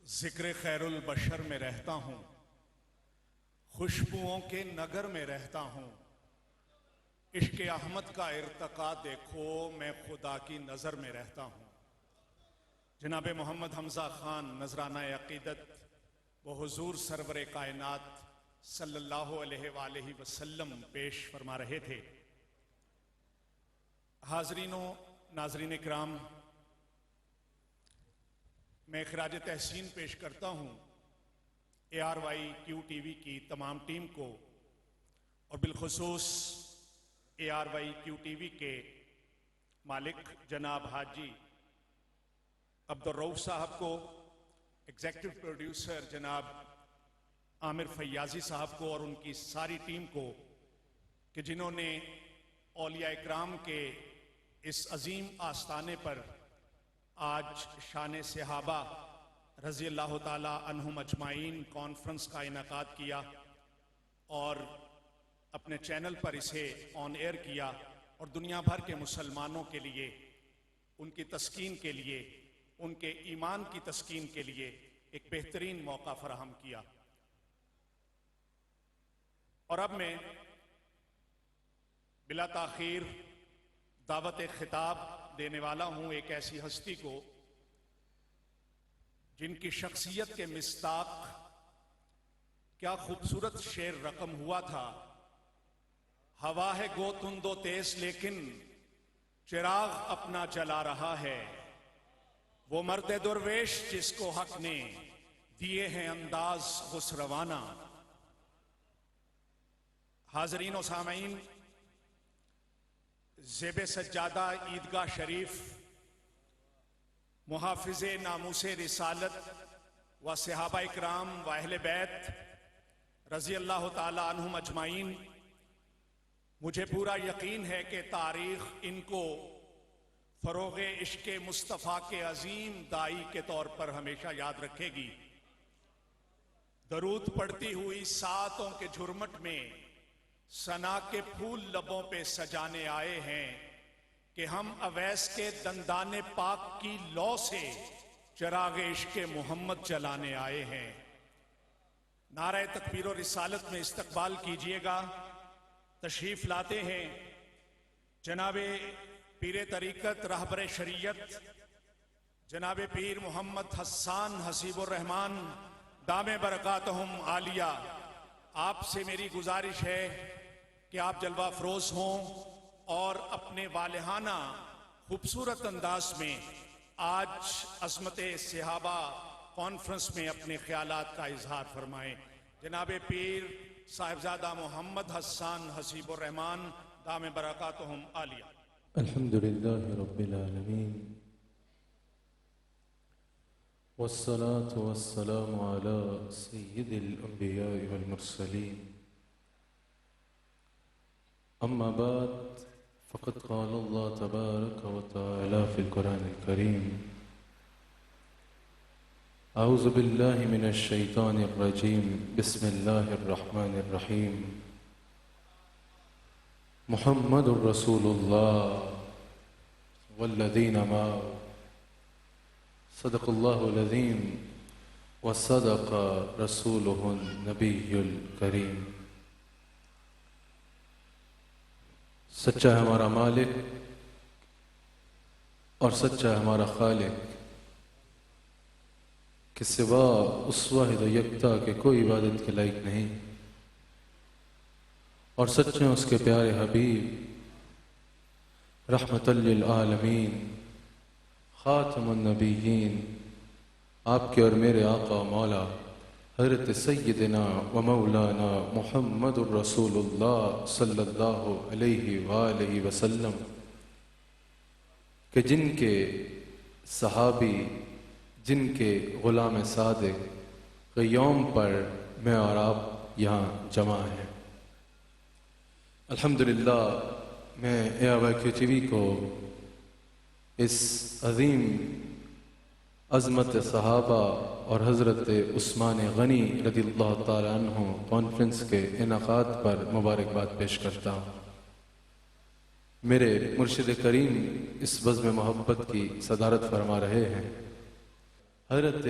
ذکر خیر البشر میں رہتا ہوں، خوشبوؤں کے نگر میں رہتا ہوں، عشق احمد کا ارتقا دیکھو میں خدا کی نظر میں رہتا ہوں۔ جناب محمد حمزہ خان نذرانہ عقیدت وہ حضور سرور کائنات صلی اللہ علیہ وآلہ وسلم پیش فرما رہے تھے۔ حاضرین و ناظرین اکرام، میں خراج تحسین پیش کرتا ہوں ARYQ-TV کی تمام ٹیم کو، اور بالخصوص ARYQ-TV کے مالک جناب حاجی عبدالرؤف صاحب کو، ایگزیکٹو پروڈیوسر جناب عامر فیاضی صاحب کو اور ان کی ساری ٹیم کو کہ جنہوں نے اولیاء اکرام کے اس عظیم آستانے پر آج شان صحابہ رضی اللہ تعالی عنہم اجمعین کانفرنس کا انعقاد کیا اور اپنے چینل پر اسے آن ایئر کیا، اور دنیا بھر کے مسلمانوں کے لیے، ان کی تسکین کے لیے، ان کے ایمان کی تسکین کے لیے ایک بہترین موقع فراہم کیا۔ اور اب میں بلا تاخیر دعوت خطاب دینے والا ہوں ایک ایسی ہستی کو جن کی شخصیت کے مصداق کیا خوبصورت شعر رقم ہوا تھا۔ ہوا ہے گو تند و تیز لیکن چراغ اپنا جلا رہا ہے، وہ مرد درویش جس کو حق نے دیے ہیں انداز خسروانہ۔ حاضرین و سامعین، زیب سجادہ عیدگاہ شریف محافظ ناموس رسالت و صحابہ اکرام و اہل بیت رضی اللہ تعالی عنہم اجمعین، مجھے پورا یقین ہے کہ تاریخ ان کو فروغ عشق مصطفیٰ کے عظیم داعی کے طور پر ہمیشہ یاد رکھے گی۔ درود پڑھتی ہوئی ساعتوں کے جھرمٹ میں ثنا کے پھول لبوں پہ سجانے آئے ہیں کہ ہم اویس کے دندان پاک کی لو سے چراغ عشق محمد جلانے آئے ہیں۔ نعرہ تکبیر و رسالت میں استقبال کیجئے گا۔ تشریف لاتے ہیں جناب پیر طریقت رہبر شریعت جناب پیر محمد حسان حسیب الرحمان دام برکاتہم عالیہ۔ آپ سے میری گزارش ہے کہ آپ جلوہ افروز ہوں اور اپنے والہانہ خوبصورت انداز میں آج عظمت صحابہ کانفرنس میں اپنے خیالات کا اظہار فرمائیں۔ جناب پیر صاحبزادہ محمد حسان حسیب الرحمان دام برکاتہم عالیہ۔ الحمدللہ رب العالمین، والصلاة والسلام على سید الانبیاء والمرسلین، اما بعد فقد قال اللہ تبارک وتعالی فی القرآن الکریم: اعوذ باللہ من الشیطان الرجیم، بسم اللہ الرحمن الرحیم، محمد رسول اللہ والذین معه صدق اللہ العظیم وصدق رسولہ النبی الکریم۔ سچا ہے ہمارا مالک اور سچا ہے ہمارا خالق کہ سوا اس واحد و یکتا کے کوئی عبادت کے لائق نہیں، اور سچے ہیں اس کے پیارے حبیب رحمت للعالمین خاتم النبیین، آپ کے اور میرے آقا و مولا حضرت سیدنا و مولانا محمد الرسول اللہ صلی اللہ علیہ وآلہ وسلم کہ جن کے صحابی، جن کے غلام صادق کے یوم پر میں اور آپ یہاں جمع ہیں۔ الحمدللہ میں ARYQ-TV کو اس عظیم عظمت صحابہ اور حضرت عثمان غنی رضی اللہ تعالیٰ عنہ کانفرنس کے انعقاد پر مبارکباد پیش کرتا ہوں۔ میرے مرشد کریم اس بزم محبت کی صدارت فرما رہے ہیں۔ حضرت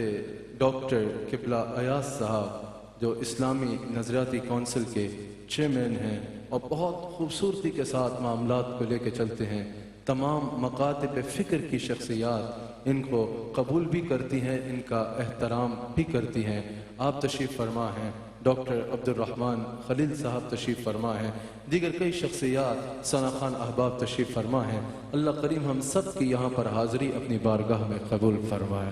ڈاکٹر قبلہ ایاز صاحب جو اسلامی نظریاتی کونسل کے چیئرمین ہیں اور بہت خوبصورتی کے ساتھ معاملات کو لے کے چلتے ہیں، تمام مکاتب فکر کی شخصیات ان کو قبول بھی کرتی ہیں، ان کا احترام بھی کرتی ہیں۔ آپ تشریف فرما ہیں، ڈاکٹر عبد الرحمن خلیل صاحب تشریف فرما ہیں، دیگر کئی شخصیات، ثنا خان احباب تشریف فرما ہیں۔ اللہ کریم ہم سب کی یہاں پر حاضری اپنی بارگاہ میں قبول فرمائے۔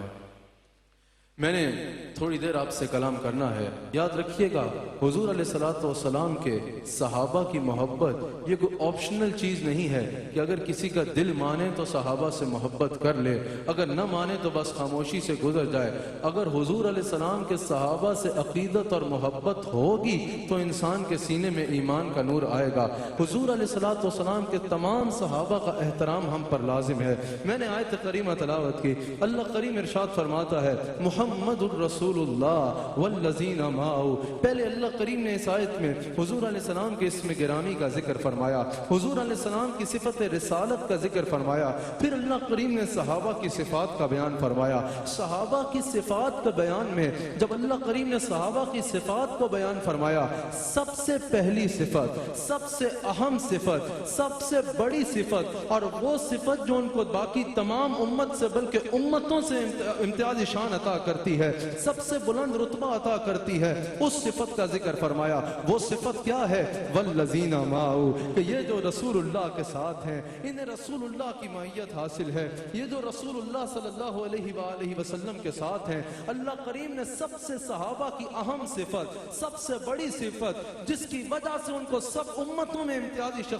میں نے تھوڑی دیر آپ سے کلام کرنا ہے۔ یاد رکھیے گا حضور علیہ الصلوۃ والسلام کے صحابہ کی محبت یہ کوئی آپشنل چیز نہیں ہے کہ اگر کسی کا دل مانے تو صحابہ سے محبت کر لے، اگر نہ مانے تو بس خاموشی سے گزر جائے۔ اگر حضور علیہ السلام کے صحابہ سے عقیدت اور محبت ہوگی تو انسان کے سینے میں ایمان کا نور آئے گا۔ حضور علیہ الصلوۃ والسلام کے تمام صحابہ کا احترام ہم پر لازم ہے۔ میں نے آیت کریمہ تلاوت کی، اللہ کریم ارشاد فرماتا ہے محمد الرسول اللہ والذین معہ۔ پہلے اللہ کریم نے اس آیت میں حضور علیہ السلام کے اسم گرامی کا ذکر فرمایا، حضور علیہ السلام کی صفت رسالت کا ذکر فرمایا، پھر اللہ کریم نے صحابہ کی صفات کا بیان فرمایا۔ صحابہ کی صفات کے بیان میں جب اللہ کریم نے صحابہ کی صفات کو بیان فرمایا، سب سے پہلی صفت، سب سے اہم صفت، سب سے بڑی صفت اور وہ صفت جو ان کو باقی تمام امت سے بلکہ امتوں سے امتیازی شان عطا کرتی ہے، سب سے بلند رتبہ عطا کرتی ہے، اس صفت کا ذکر فرمایا۔ وہ صفت کیا ہے؟ والذین معہ، کہ یہ جو رسول اللہ کے ساتھ ہیں انہیں رسول اللہ کی معیت حاصل ہے، یہ جو رسول اللہ صلی اللہ علیہ وآلہ وسلم کے ساتھ ہیں۔ اللہ کریم نے سب سے صحابہ کی اہم صفت، سب سے بڑی صفت جس کی وجہ سے ان کو سب امتوں میں امتیازی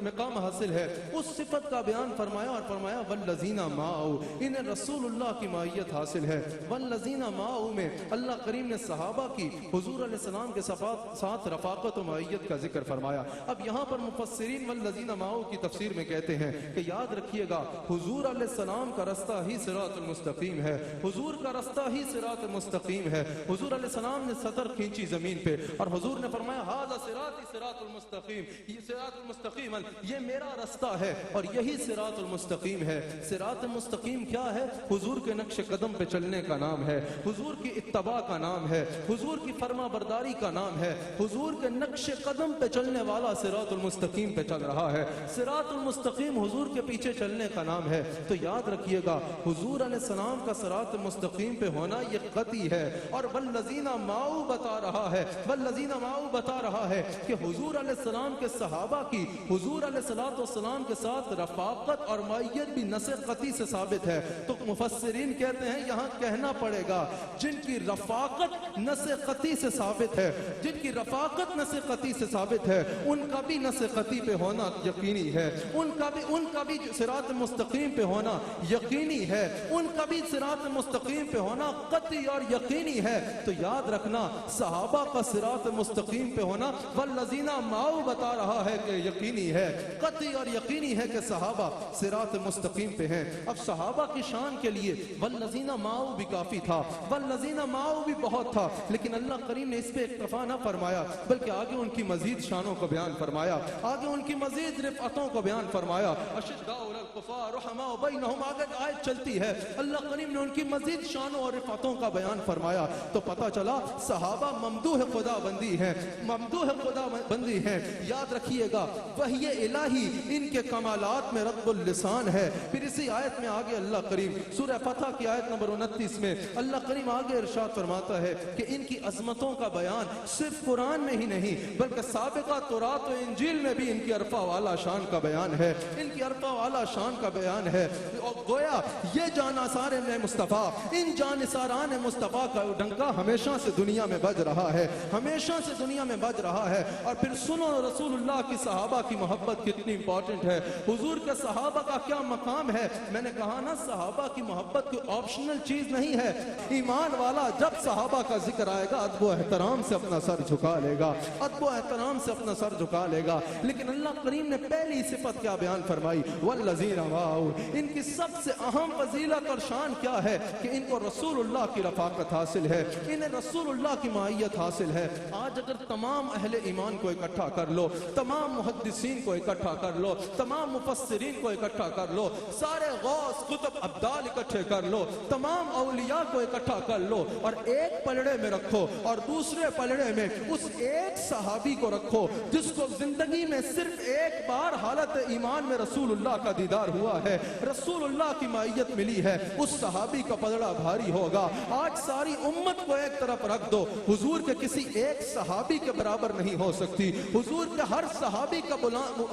مقام حاصل ہے، اس صفت کا بیان فرمایا اور فرمایا والذین معہ، انہیں رسول اللہ کی معیت حاصل ہے۔ والذین معہ میں اللہ کریم نے صحابہ کی حضور علیہ السلام کے ساتھ رفاقت و معیت کا ذکر فرمایا۔ اب یہاں پر مفسرین والذین معہ کی تفسیر میں کہتے ہیں کہ یاد رکھیے گا حضور علیہ السلام کا رستہ ہی صراط المستقیم ہے، حضور کا رستہ ہی صراط المستقیم ہے۔ حضور علیہ السلام نے سطر کھینچی زمین پہ اور حضور نے فرمایا ھذا صراطی صراط المستقیم، یہ صراط المستقیم، یہ میرا رستہ ہے اور یہی صراط المستقیم ہے۔ صراط المستقیم کیا ہے؟ حضور کے نقش قدم پہ چلنے کا نام ہے، حضور کی اتباع کا نام ہے، حضور کی فرما برداری کا نام ہے، حضور کے نقش قدم پہ چلنے والا صراط المستقیم پہ چل رہا ہے۔ صراط المستقیم حضور کے پیچھے چلنے کا نام ہے۔ تو یاد رکھیے گا حضور علیہ السلام کا صراط المستقیم پہ ہونا یہ قطعی ہے۔ اور والذین معہ بتا رہا ہے، والذین معہ بتا رہا ہے کہ حضور علیہ السلام کے صحابہ کی حضور علیہ السلام کے ساتھ رفاقت اور معیت بھی نص قطعی سے ثابت ہے۔ تو مفسرین کہتے ہیں یہاں کہنا پڑے گا جن کی رفاقت نص قطعی سے ثابت ہے، جن کی رفاقت نص قطعی سے ثابت ہے، ان کا بھی نص قطعی پہ ہونا یقینی ہے، ان کا بھی صراط مستقیم پہ ہونا یقینی ہے، ان کا بھی صراط مستقیم پہ ہونا قطعی اور یقینی ہے۔ تو یاد رکھنا صحابہ کا صراط مستقیم پہ ہونا والذین معہ بتا رہا ہے کہ یقینی ہے، قطعی اور یقینی ہے کہ صحابہ صراط مستقیم پہ ہیں۔ اب صحابہ کی شان کے لیے والذین معہ بھی کافی تھا، والذین معہ بھی بہت تھا، لیکن اللہ کریم نے اس پہ اکتفا نہ فرمایا بلکہ آگے ان کی مزید شانوں کو بیان فرمایا، آگے ان کی مزید رفعتوں کو بیان فرمایا۔ اشداء علی الکفار رحماء بینہم، آگے آیت چلتی ہے، اللہ کریم نے ان کی مزید شانوں اور رفعتوں کا بیان فرمایا۔ تو پتہ چلا صحابہ ممدوح خدا بندی ہیں، ممدوح خدا بندی ہیں۔ یاد رکھیے گا وحی الہی ان کے کمالات میں رب اللسان ہے۔ پھر اسی آیت میں آگے اللہ کریم سورہ فتح کی آیت نمبر 29 میں اللہ کریم آگے ارشاد فرماتا ہے کہ ان کی عظمتوں کا بیان صرف قرآن میں ہی نہیں بلکہ سابقہ تورات و انجیل میں بھی ان کی عرفہ والا شان کا بیان ہے، ان کی عرفہ والا شان کا بیان ہے۔ اور گویا یہ جانثار مصطفیٰ، ان جانثاران مصطفیٰ کا ڈنکا ہمیشہ سے دنیا میں بج رہا ہے، ہمیشہ سے دنیا میں بج رہا ہے۔ اور پھر سنو رسول اللہ کی صحابہ کی محبت کتنی امپورٹنٹ ہے، حضور کے صحابہ کا کیا مقام ہے۔ میں نے کہا نا صحابہ کی محبت کوئی آپشنل چیز نہیں ہے۔ ایمان والا جب صحابہ کا ذکر آئے گا ادب و احترام سے اپنا سر جھکا لے گا، ادب و احترام سے اپنا سر جھکا لے گا۔ لیکن اللہ کریم نے پہلی صفت کیا بیان فرمائی؟ والذین والذین معہ، ان کی سب سے اہم فضیلت اور شان کیا ہے کہ ان کو رسول اللہ کی رفاقت حاصل ہے، انہیں رسول اللہ کی معیت حاصل ہے۔ آج اگر تمام اہل ایمان کو اکٹھا کر لو، تمام محدثین کو اکٹھا کر لو، تمام مفسرین کو اکٹھا کر لو، سارے غوث قطب ابدال اکٹھے کر لو، تمام اولیاء کو اکٹھا کر لو اور ایک پلڑے میں رکھو اور دوسرے پلڑے میں اس ایک صحابی کو رکھو جس کو زندگی میں صرف ایک بار حالت ایمان میں رسول اللہ کا دیدار ہوا ہے، رسول اللہ کی معیت ملی ہے، اس صحابی کا پلڑا بھاری ہوگا۔ آج ساری امت کو ایک طرف رکھ دو، حضور کے کسی ایک صحابی کے برابر نہیں ہو سکتی۔ حضور کے ہر صحابی کا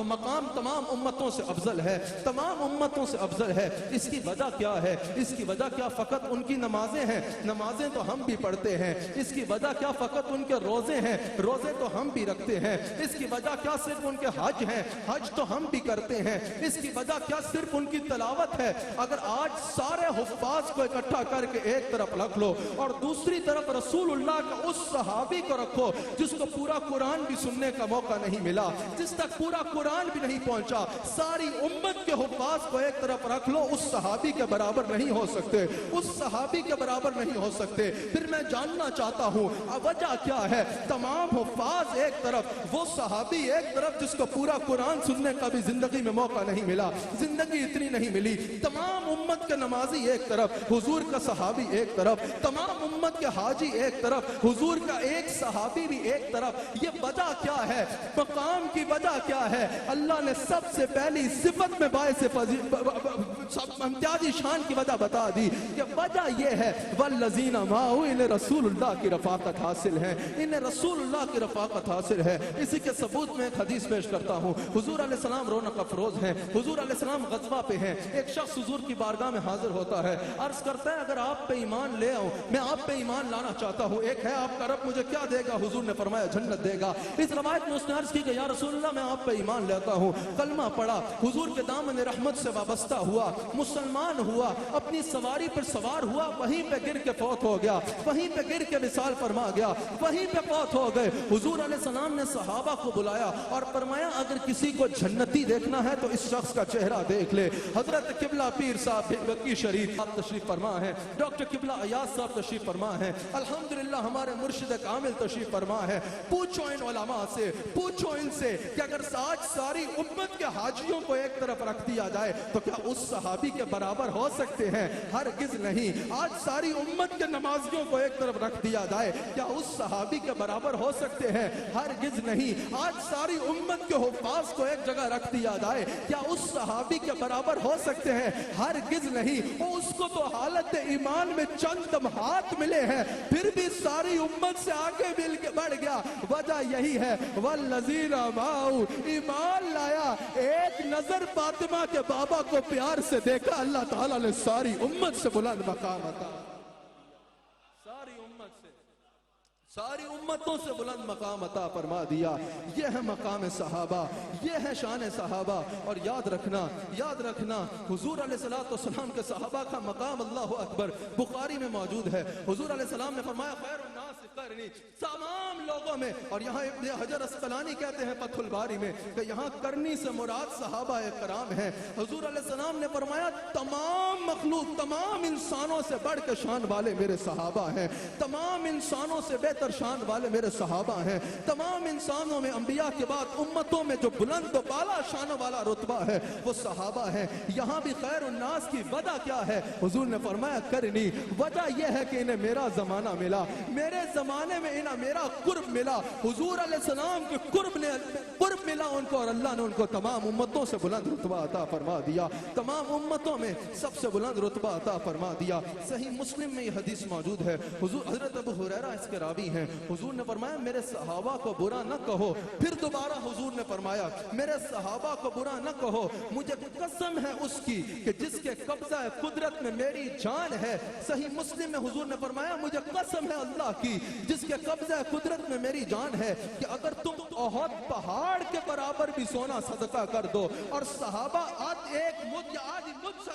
مقام تمام امتوں سے افضل ہے، تمام امتوں سے افضل ہے۔ اس کی وجہ کیا ہے؟ اس کی وجہ کیا فقط ان کی نمازیں ہیں؟ نمازیں تو ہم بھی پڑھتے ہیں۔ اس کی وجہ کیا فقط ان کے روزے ہیں؟ روزے تو ہم بھی رکھتے ہیں۔ اس کی وجہ کیا صرف ان کے حج ہیں؟ حج تو ہم بھی کرتے ہیں۔ اس کی وجہ کیا صرف ان کی تلاوت ہے؟ اگر آج سارے حفاظ کو اکٹھا کر کے ایک طرف رکھ لو اور دوسری طرف رسول اللہ کا اس صحابی کو رکھو جس کو پورا قرآن بھی سننے کا موقع نہیں ملا، جس تک پورا قرآن بھی نہیں پہنچا، ساری امت کے حفاظ کو ایک طرف رکھ لو، اس صحابی کے برابر نہیں ہو سکتے، اس صحابی کے برابر نہیں ہو سکتے۔ پھر میں جاننا چاہتا ہوں وجہ کیا ہے؟ تمام حفاظ ایک طرف، وہ صحابی ایک طرف جس کو پورا قرآن سننے کا بھی زندگی میں موقع نہیں ملا، زندگی اتنی نہیں ملی۔ تمام امت کے نمازی ایک طرف، حضور کا صحابی ایک طرف، تمام امت کے حاجی ایک طرف، حضور کا ایک صحابی بھی ایک طرف۔ یہ وجہ کیا ہے؟ مقام کی وجہ کیا ہے؟ اللہ نے سب سے پہلی صفت میں باعث امتیازی شان کی وجہ بتا دی کہ وجہ یہ ہے والذین معہ، انہیں رسول اللہ کی رفاقت حاصل ہے، انہیں رسول اللہ کی رفاقت حاصل ہے۔ اسی کے ثبوت میں ایک حدیث پیش کرتا ہوں۔ حضور علیہ السلام رونق افروز ہیں، حضور علیہ السلام غزوہ پہ ہیں۔ ایک شخص حضور کی بارگاہ میں حاضر ہوتا ہے، عرض کرتا ہے اگر آپ پہ ایمان لے آؤں، میں آپ پہ ایمان لانا چاہتا ہوں، ایک ہے آپ کا رب مجھے کیا دے گا؟ حضور نے فرمایا جنت دے گا۔ اس روایت میں اس نے عرض کی کہ یا رسول اللہ میں آپ پہ ایمان لیتا ہوں، کلمہ پڑھا، حضور کے دامن رحمت سے وابستہ ہوا، مسلمان ہوا، اپنی سواری پر سوار ہوا، وہیں پہ گر کے فوت ہو گیا، وہیں پہ گر کے وصال فرما گیا، وہیں پہ فوت ہو گئے۔ حضور علیہ السلام نے صحابہ کو بلایا اور فرمایا اگر کسی کو جنتی دیکھنا ہے تو اس شخص کا چہرہ دیکھ لے۔ حضرت قبلہ پیر صاحب بکی شریف آپ تشریف فرما ہے، ڈاکٹر قبلہ ایاز صاحب تشریف فرما ہے، الحمدللہ ہمارے مرشد کامل تشریف فرما ہے۔ پوچھو ان علماء سے، پوچھو ان سے کہ اگر آج ساری امت کے حاجیوں کو ایک طرف رکھ دیا جائے تو کیا اس صحابی کے برابر ہو سکتے ہیں؟ ہرگز نہیں۔ آج ساری امت کے نمازیوں کو ایک طرف رکھ دیا جائے کیا اس صحابی کے برابر ہو سکتے ہیں؟ ہرگز نہیں۔ آج ساری امت کے حفاظ کو ایک جگہ رکھ دیا جائے کیا اس صحابی کے برابر ہو سکتے ہیں؟ ہرگز نہیں۔ وہ اس کو تو حالت ایمان میں چند لمحات ملے ہیں، پھر بھی ساری امت سے آگے مل کے بڑھ گیا۔ وجہ یہی ہے والذین معہ، ایمان لایا، ایک نظر فاطمہ کے بابا کو پیار سے دیکھا، اللہ تعالیٰ نے ساری امت سے بلند مقام عطا، ساری امتوں سے بلند مقام عطا فرما دیا۔ یہ ہے مقام صحابہ، یہ ہے شان صحابہ۔ اور یاد رکھنا حضور علیہ السلام کے صحابہ کا مقام اللہ اکبر بخاری میں موجود ہے۔ حضور علیہ السلام نے فرمایا خیر الناس قرنی، تمام لوگوں میں، اور یہاں ابن حجر اسقلانی کہتے ہیں فتح الباری میں کہ یہاں کرنی سے مراد صحابہ کرام ہیں۔ حضور علیہ السلام نے فرمایا تمام مخلوق، تمام انسانوں سے بڑھ کے شان والے میرے صحابہ ہیں، تمام انسانوں سے بہتر شان والے میرے صحابہ ہیں، تمام انسانوں میں انبیاء کے بعد امتوں میں جو بلند و بالا شانوں والا رتبہ ہے وہ صحابہ ہیں۔ یہاں بھی خیر الناس کی وجہ کیا ہے؟ حضور نے فرمایا کرنی، وجہ یہ ہے کہ انہیں میرا زمانہ ملا، میرے زمانے میں انہیں میرا قرب ملا، حضور علیہ السلام کے قرب ملا ان کو، اور اللہ نے ان کو تمام امتوں سے بلند رتبہ عطا فرما دیا، تمام امتوں میں سب سے بلند رتبہ عطا فرما دیا۔ صحیح مسلم میں یہ حدیث موجود ہے، حضرت ابو ہریرہ اس کے راوی ہیں۔ حضور نے فرمایا میرے صحابہ کو برا نہ کہو، پھر دوبارہ حضور نے فرمایا میرے صحابہ کو برا نہ کہو، مجھے قسم ہے اس کی کہ جس کے قبضہ قدرت میں میری جان ہے۔ صحیح مسلم میں حضور نے فرمایا مجھے قسم ہے اللہ کی جس کے قبضہ قدرت میں میری جان ہے کہ اگر تم احد پہاڑ کے برابر بھی سونا صدقہ کر دو اور صحابہ ایک مد یا آدھی مد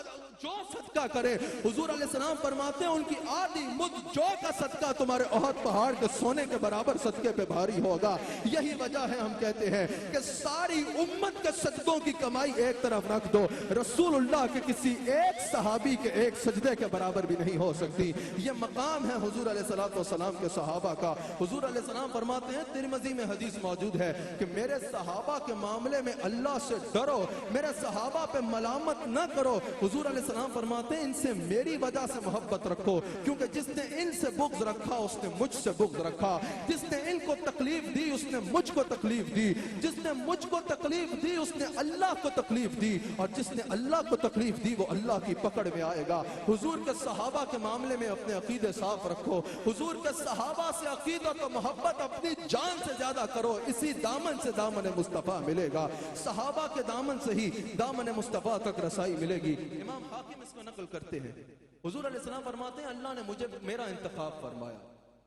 جو صدقہ کرے، حضور علیہ السلام فرماتے ہیں ان کی آدھی مد جو کا صدقہ تمہارے احد پہاڑ کے سونے کے برابر صدقے پہ بھاری ہوگا. یہی وجہ ہے ہم کہتے ہیں کہ ساری امت کے سجدوں کی کمائی ایک طرف رکھ دو, رسول اللہ کے کسی ایک صحابی کے ایک سجدے کے برابر بھی نہیں ہو سکتی. یہ مقام ہے حضور علیہ الصلوۃ والسلام کے صحابہ کا. حضور علیہ السلام فرماتے ہیں, ترمذی میں حدیث موجود ہے کہ میرے صحابہ کے معاملے میں اللہ سے ڈرو, میرے صحابہ پہ ملامت نہ کرو. حضور علیہ السلام فرماتے ہیں ان سے میری وجہ سے محبت رکھو, کیونکہ جس نے ان سے بغض رکھا اس نے مجھ سے بغض رکھا, جس نے ان کو تکلیف دی اس نے مجھ کو تکلیف دی, جس نے مجھ کو تکلیف دی اس نے اللہ کو تکلیف دی, اور جس نے اللہ کو تکلیف دی وہ اللہ کی پکڑ میں آئے گا. حضور کے صحابہ کے معاملے میں اپنے عقیدے صاف رکھو, حضور کے صحابہ سے عقیدت و محبت اپنی جان سے زیادہ کرو, اسی دامن سے دامن مصطفیٰ ملے گا, صحابہ کے دامن سے ہی دامن مصطفیٰ تک رسائی ملے گی. امام حاکم اس کو نقل کرتے ہیں, حضور علیہ السلام فرماتے ہیں اللہ نے مجھے میرا انتخاب فرمایا,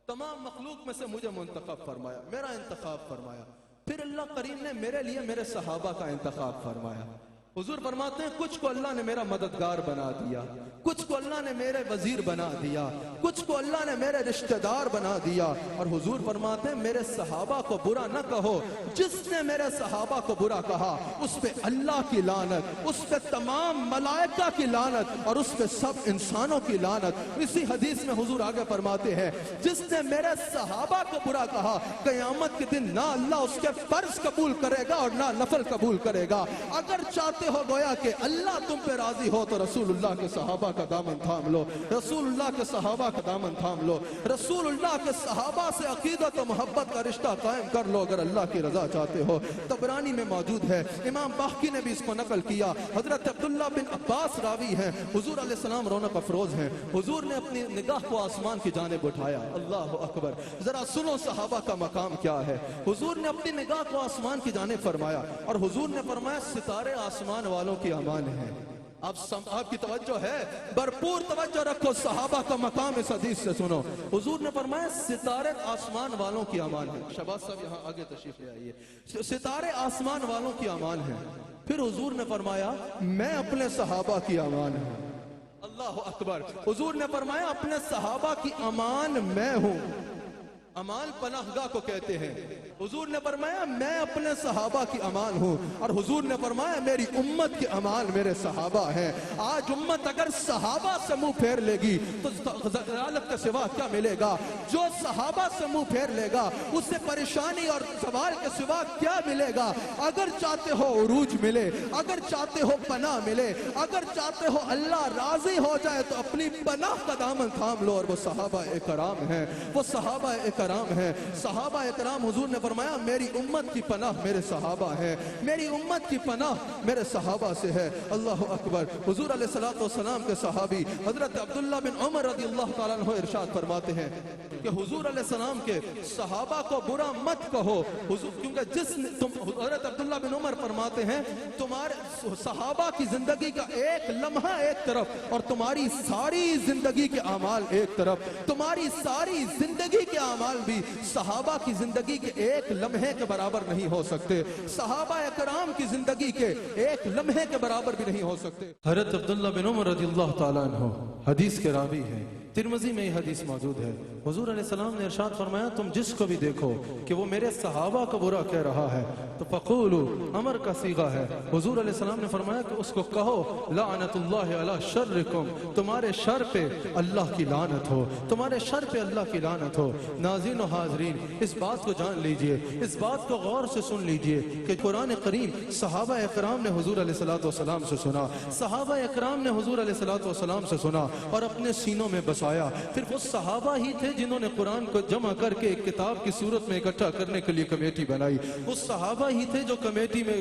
تمام مخلوق میں سے مجھے منتخب فرمایا, میرا انتخاب فرمایا, پھر اللہ کریم نے میرے لیے میرے صحابہ کا انتخاب فرمایا. حضور فرماتے ہیں کچھ کو اللہ نے میرا مددگار بنا دیا, کچھ کو اللہ نے میرے وزیر بنا دیا, کچھ کو اللہ نے میرے رشتہ دار بنا دیا. اور حضور فرماتے ہیں میرے صحابہ کو برا نہ کہو, جس نے میرے صحابہ کو برا کہا اس پہ اللہ کی لعنت, اس پہ تمام ملائکہ کی لعنت, اور اس پہ سب انسانوں کی لعنت. اسی حدیث میں حضور آگے فرماتے ہیں جس نے میرے صحابہ کو برا کہا قیامت کے دن نہ اللہ اس کے فرض قبول کرے گا اور نہ نفل قبول کرے گا. اگر چاہتے ہو گویا کہ اللہ تم پہ راضی ہو تو رسول اللہ کے صحابہ کا دامن تھام لو, رسول اللہ کے صحابہ کا دامن تھام لو, رسول اللہ کے صحابہ سے عقیدت و محبت کا رشتہ قائم کر لو اگر اللہ کی رضا چاہتے ہو. طبرانی میں موجود ہے, امام باقی نے بھی اس کو نقل کیا, حضرت عبداللہ بن عباس راوی ہیں, حضور علیہ السلام رونق افروز ہیں, حضور نے اپنی نگاہ کو آسمان کی جانب اٹھایا, اللہ اکبر, ذرا سنو صحابہ کا مقام کیا ہے. حضور نے اپنی نگاہ کو آسمان کی جانب فرمایا اور حضور نے فرمایا ستارے آسمان والوں کی امان ہے. آپ کی توجہ ہے, بھرپور توجہ رکھو, صحابہ کا مقام اس حدیث سے سنو. حضور نے فرمایا ستارے آسمان والوں کی امان ہے. شہباز صاحب یہاں آگے تشریف لے آئیے. ستارے آسمان والوں کی امان ہے. پھر حضور نے فرمایا میں اپنے صحابہ کی امان ہوں. اللہ اکبر. حضور نے فرمایا اپنے صحابہ کی امان میں ہوں. امان پناہ گاہ کو کہتے ہیں. حضور نے فرمایا میں اپنے صحابہ کی امان ہوں, اور حضور نے فرمایا میری امت کی امان میرے صحابہ ہیں. آج امت اگر صحابہ سے منہ پھیر لے گی تو ضلالت کے سوا کیا ملے گا؟ جو صحابہ سے منہ پھیر لے گا اسے پریشانی اور سوال کے سوا کیا ملے گا؟ اگر چاہتے ہو عروج ملے, اگر چاہتے ہو پناہ ملے, اگر چاہتے ہو اللہ راضی ہو جائے تو اپنی پناہ کا دامن تھام لو, اور وہ صحابہ اکرام ہیں, وہ صحابہ اکرام ہیں. صحابہ اکرام حضور نے فرمایا میری امت کی پناہ میرے صحابہ ہیں, میری امت کی پناہ میرے صحابہ سے ہے. اللہ اکبر. حضور علیہ الصلوۃ والسلام کے صحابی حضرت عبداللہ بن عمر رضی اللہ تعالیٰ عنہ ارشاد فرماتے ہیں کہ حضور علیہ السلام کے صحابہ کو برا مت کہو, کیونکہ حضرت عبداللہ بن عمر فرماتے ہیں تمہارے صحابہ کی زندگی کا ایک لمحہ ایک طرف اور تمہاری ساری زندگی کے اعمال ایک طرف, تمہاری ساری زندگی کے اعمال بھی صحابہ کی زندگی کے ایک لمحے کے برابر نہیں ہو سکتے, صحابہ اکرام کی زندگی کے ایک لمحے کے برابر بھی نہیں ہو سکتے. حضرت عبداللہ بن عمر رضی اللہ تعالیٰ عنہ حدیث کے راوی ہیں, ترمذی میں یہ حدیث موجود ہے. حضور علیہ السلام نے ارشاد فرمایا تم جس کو بھی دیکھو کہ وہ میرے صحابہ کو برا کہہ رہا ہے تو فقولوا, امر کا صیغہ ہے. حضور علیہ السلام نے فرمایا کہ اس کو کہو لعنت اللہ علی شرکم, تمہارے شر پہ اللہ کی لعنت ہو, تمہارے شر پہ اللہ کی لعنت ہو. ناظرین و حاضرین, اس بات کو جان لیجئے, اس بات کو غور سے سن لیجئے کہ قرآن کریم صحابہ اکرام نے حضور علیہ السلام سے سنا, صحابہ اکرام نے حضور علیہ السلام سے سنا اور اپنے سینوں میں بسایا. پھر وہ صحابہ ہی تھے جنہوں نے قرآن کو جمع کر کے ایک کتاب کی صورت میں اکٹھا کرنے کے لیے کمیٹی بنائی. وہ صحابہ ہی تھے جو کمیٹی میں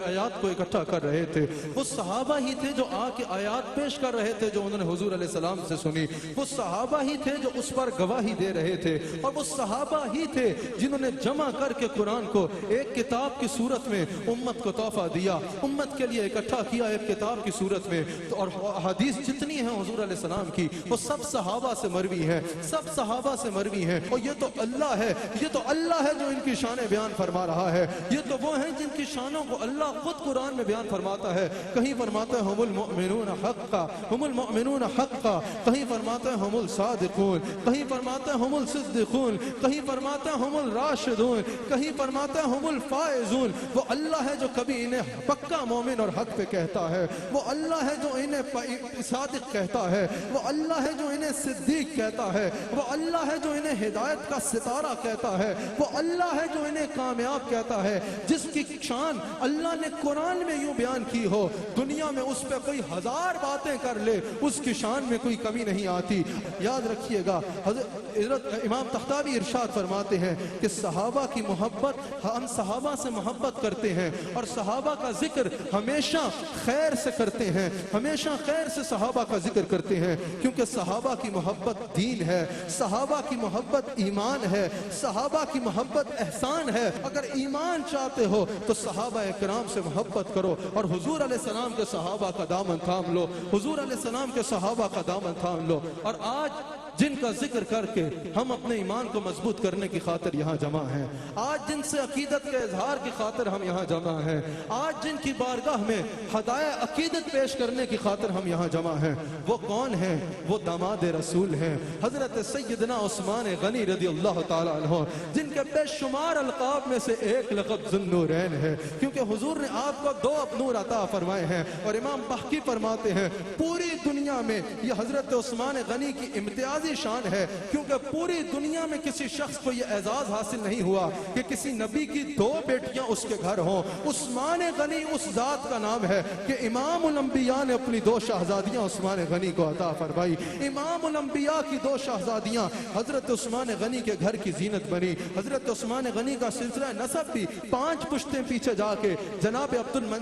آیات کو اکٹھا کر رہے تھے. وہ صحابہ ہی تھے جو آ کے آیات پیش کر رہے تھے جو انہوں نے حضور علیہ السلام سے سنی. وہ صحابہ ہی تھے جو اس پر گواہی دے رہے تھے, اور وہ صحابہ ہی تھے جنہوں نے جمع کر کے قرآن کو ایک کتاب کی صورت میں امت کو تحفہ دیا, امت کے لیے اکٹھا کیا ایک کتاب کی صورت میں. اور حدیث جتنی ہیں حضور علیہ السلام کی وہ سب صحابہ سے مروی ہیں، سب صحابہ سے مروی ہیں، اور یہ تو اللہ ہے، یہ تو اللہ ہے جو ان کی شان بیان فرما رہا ہے، یہ تو وہ ہیں جن کی شانوں کو اللہ خود قرآن میں بیان فرماتا ہے، کہیں فرماتا ہے ہم المؤمنون حقا، ہم المؤمنون حقا، کہیں فرماتا ہے ہم الصادقون، کہیں فرماتا ہے ہم الصدیقون، کہیں فرماتا ہے ہم الراشدون، کہیں فرماتا ہے ہم الفائزون۔ وہ اللہ ہے جو کبھی انہیں پکا مومن اور حق پہ کہتا ہے، وہ اللہ ہے جو انہیں صادق کہتا ہے، وہ اللہ ہے جو انہیں صدیق کہتا ہے، وہ اللہ ہے جو انہیں ہدایت کا ستارہ کہتا ہے، وہ اللہ ہے جو انہیں کامیاب کہتا ہے۔ جس کی شان اللہ نے قرآن میں یوں بیان کی ہو، دنیا میں اس پہ کوئی ہزار باتیں کر لے، اس کی شان میں کوئی کمی نہیں آتی۔ یاد رکھیے گا حضرت امام تختاوی ارشاد فرماتے ہیں کہ صحابہ کی محبت، ہم صحابہ سے محبت کرتے ہیں اور صحابہ کا ذکر ہمیشہ خیر سے کرتے ہیں، ہمیشہ خیر سے صحابہ کا ذکر کرتے ہیں، کیونکہ صحابہ کی محبت دین ہے، صحابہ کی محبت ایمان ہے، صحابہ کی محبت احسان ہے۔ اگر ایمان چاہتے ہو تو صحابہ اکرام سے محبت کرو اور حضور علیہ السلام کے صحابہ کا دامن تھام لو، حضور علیہ السلام کے صحابہ کا دامن تھام لو۔ اور آج جن کا ذکر کر کے ہم اپنے ایمان کو مضبوط کرنے کی خاطر یہاں جمع ہیں، آج جن سے عقیدت کے اظہار کی خاطر ہم یہاں جمع ہیں، آج جن کی بارگاہ میں ہدایہ عقیدت پیش کرنے کی خاطر ہم یہاں جمع ہیں، وہ کون ہیں؟ وہ داماد رسول ہیں، حضرت سیدنا عثمان غنی رضی اللہ تعالیٰ عنہ، جن کے بے شمار القاب میں سے ایک لقب ذو النورین ہے، کیونکہ حضور نے آپ کو دو نور عطا فرمائے ہیں۔ اور امام بحقی فرماتے ہیں پوری دنیا میں یہ حضرت عثمان غنی کی امتیازی شان ہے، کیونکہ پوری دنیا میں کسی شخص کو یہ اعزاز حاصل نہیں ہوا کہ کسی نبی کی دو بیٹیاں اس کے گھر ہوں۔ عثمان غنی اس ذات کا نام ہے کہ امام الانبیاء نے اپنی دو شہزادیاں عثمان غنی کو عطا فرمائی، امام الانبیاء کی دو شہزادیاں حضرت عثمان غنی کے گھر کی زینت بنی۔ حضرت عثمان غنی کا سلسلہ نسب بھی 5 پشتیں پیچھے جا کے جناب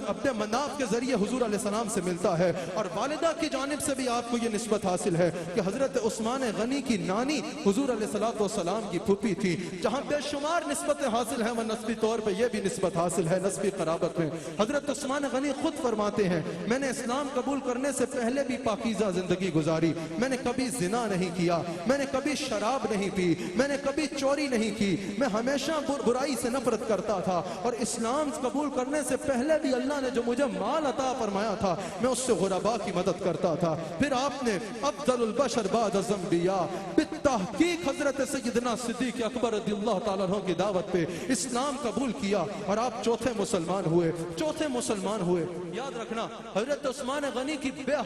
عبد مناف کے ذریعے حضور علیہ السلام سے ملتا ہے، اور والدہ کی جانب سے بھی آپ کو یہ نسبت حاصل ہے کہ حضرت عثمان غنی کی نانی حضور علیہ السلام کی پھوپھی تھی۔ جہاں بے شمار نسبتیں حاصل ہیں، وہ نسبی طور پہ یہ بھی نسبت حاصل ہے نسبی قرابت میں۔ حضرت عثمان غنی خود فرماتے ہیں میں نے اسلام قبول کرنے سے پہلے بھی پاکیزہ زندگی گزاری، میں نے کبھی زنا نہیں کیا، میں نے کبھی شراب نہیں پی، میں نے کبھی چوری نہیں کی، میں ہمیشہ برائی سے نفرت کرتا تھا، اور اسلام قبول کرنے سے پہلے بھی اللہ نے جو مجھے مال عطا فرمایا تھا میں اس سے غرباء کی مدد کرتا تھا۔ پھر آپ نے افضل البشر بعد الانبیاء بالتحقیق حضرت سیدنا صدیق اکبر رضی اللہ تعالیٰ عنہ کی دعوت پہ اسلام قبول کیا، اور آپ چوتھے مسلمان ہوئے۔ یاد رکھنا حضرت عثمان غنی کی بے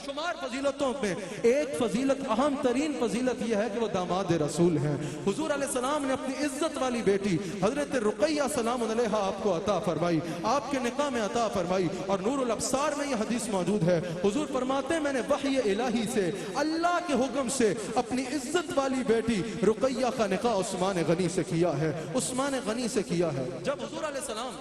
شمار فضیلتوں میں ایک فضیلت، اہم ترین فضیلت یہ ہے کہ وہ داماد رسول ہیں۔ حضور علیہ السلام نے اپنی عزت والی بیٹی حضرت رقیہ سلام علیہا آپ کو عطا فرمائی، آپ کے نکاح میں عطا فرمائی، اور نور الابصار میں یہ حدیث موجود ہے۔ حضور فرماتے ہیں میں نے وحی الہی سے اللہ کے حکم سے اپنی عزت والی بیٹی رقیہ کا نکاح عثمان غنی سے کیا ہے، عثمان غنی سے کیا ہے۔ جب حضور علیہ السلام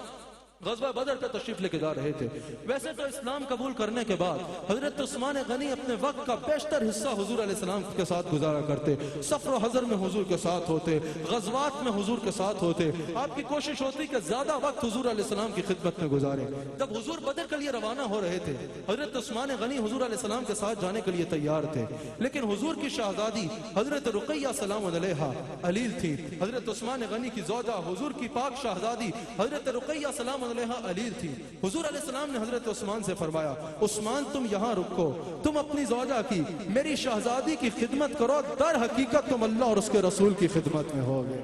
غزوہ بدر پہ تشریف لے کے جا رہے تھے، ویسے تو اسلام قبول کرنے کے بعد حضرت عثمان غنی اپنے وقت کا بیشتر حصہ حضور علیہ السلام کے ساتھ گزارا کرتے، سفر و حضر میں حضور کے ساتھ ہوتے، غزوات میں حضور کے ساتھ ہوتے، آپ کی کوشش ہوتی کہ زیادہ وقت حضور علیہ السلام کی خدمت میں گزارے۔ جب حضور بدر کے لیے روانہ ہو رہے تھے، حضرت عثمان غنی حضور علیہ السلام کے ساتھ جانے کے لیے تیار تھے، لیکن حضور کی شہزادی حضرت رقیہ سلام علیہا علیل تھی۔ حضرت عثمان غنی کی زوجہ حضور کی پاک شہزادی حضرت رقیہ سلام علیہا علیل تھی۔ حضور علیہ السلام نے حضرت عثمان سے فرمایا عثمان تم یہاں رکو، تم اپنی زوجہ کی، میری شہزادی کی خدمت کرو، در حقیقت تم اللہ اور اس کے رسول کی خدمت میں ہوگے،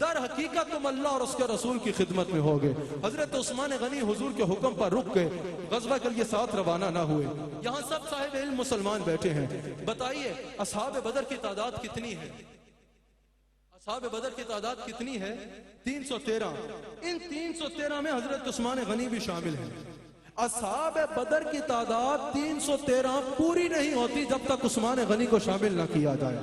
در حقیقت تم اللہ اور اس کے رسول کی خدمت میں ہوگے۔ حضرت عثمان غنی حضور کے حکم پر رک گئے، غزوہ کے لیے ساتھ روانہ نہ ہوئے۔ یہاں سب صاحب علم مسلمان بیٹھے ہیں، بتائیے اصحاب بدر کی تعداد کتنی ہے؟ اصحاب بدر کی تعداد کتنی ہے؟ 313۔ ان 313 میں حضرت عثمان غنی بھی شامل ہیں۔ اصحاب بدر کی تعداد 313 پوری نہیں ہوتی جب تک عثمان غنی کو شامل نہ کیا جائے۔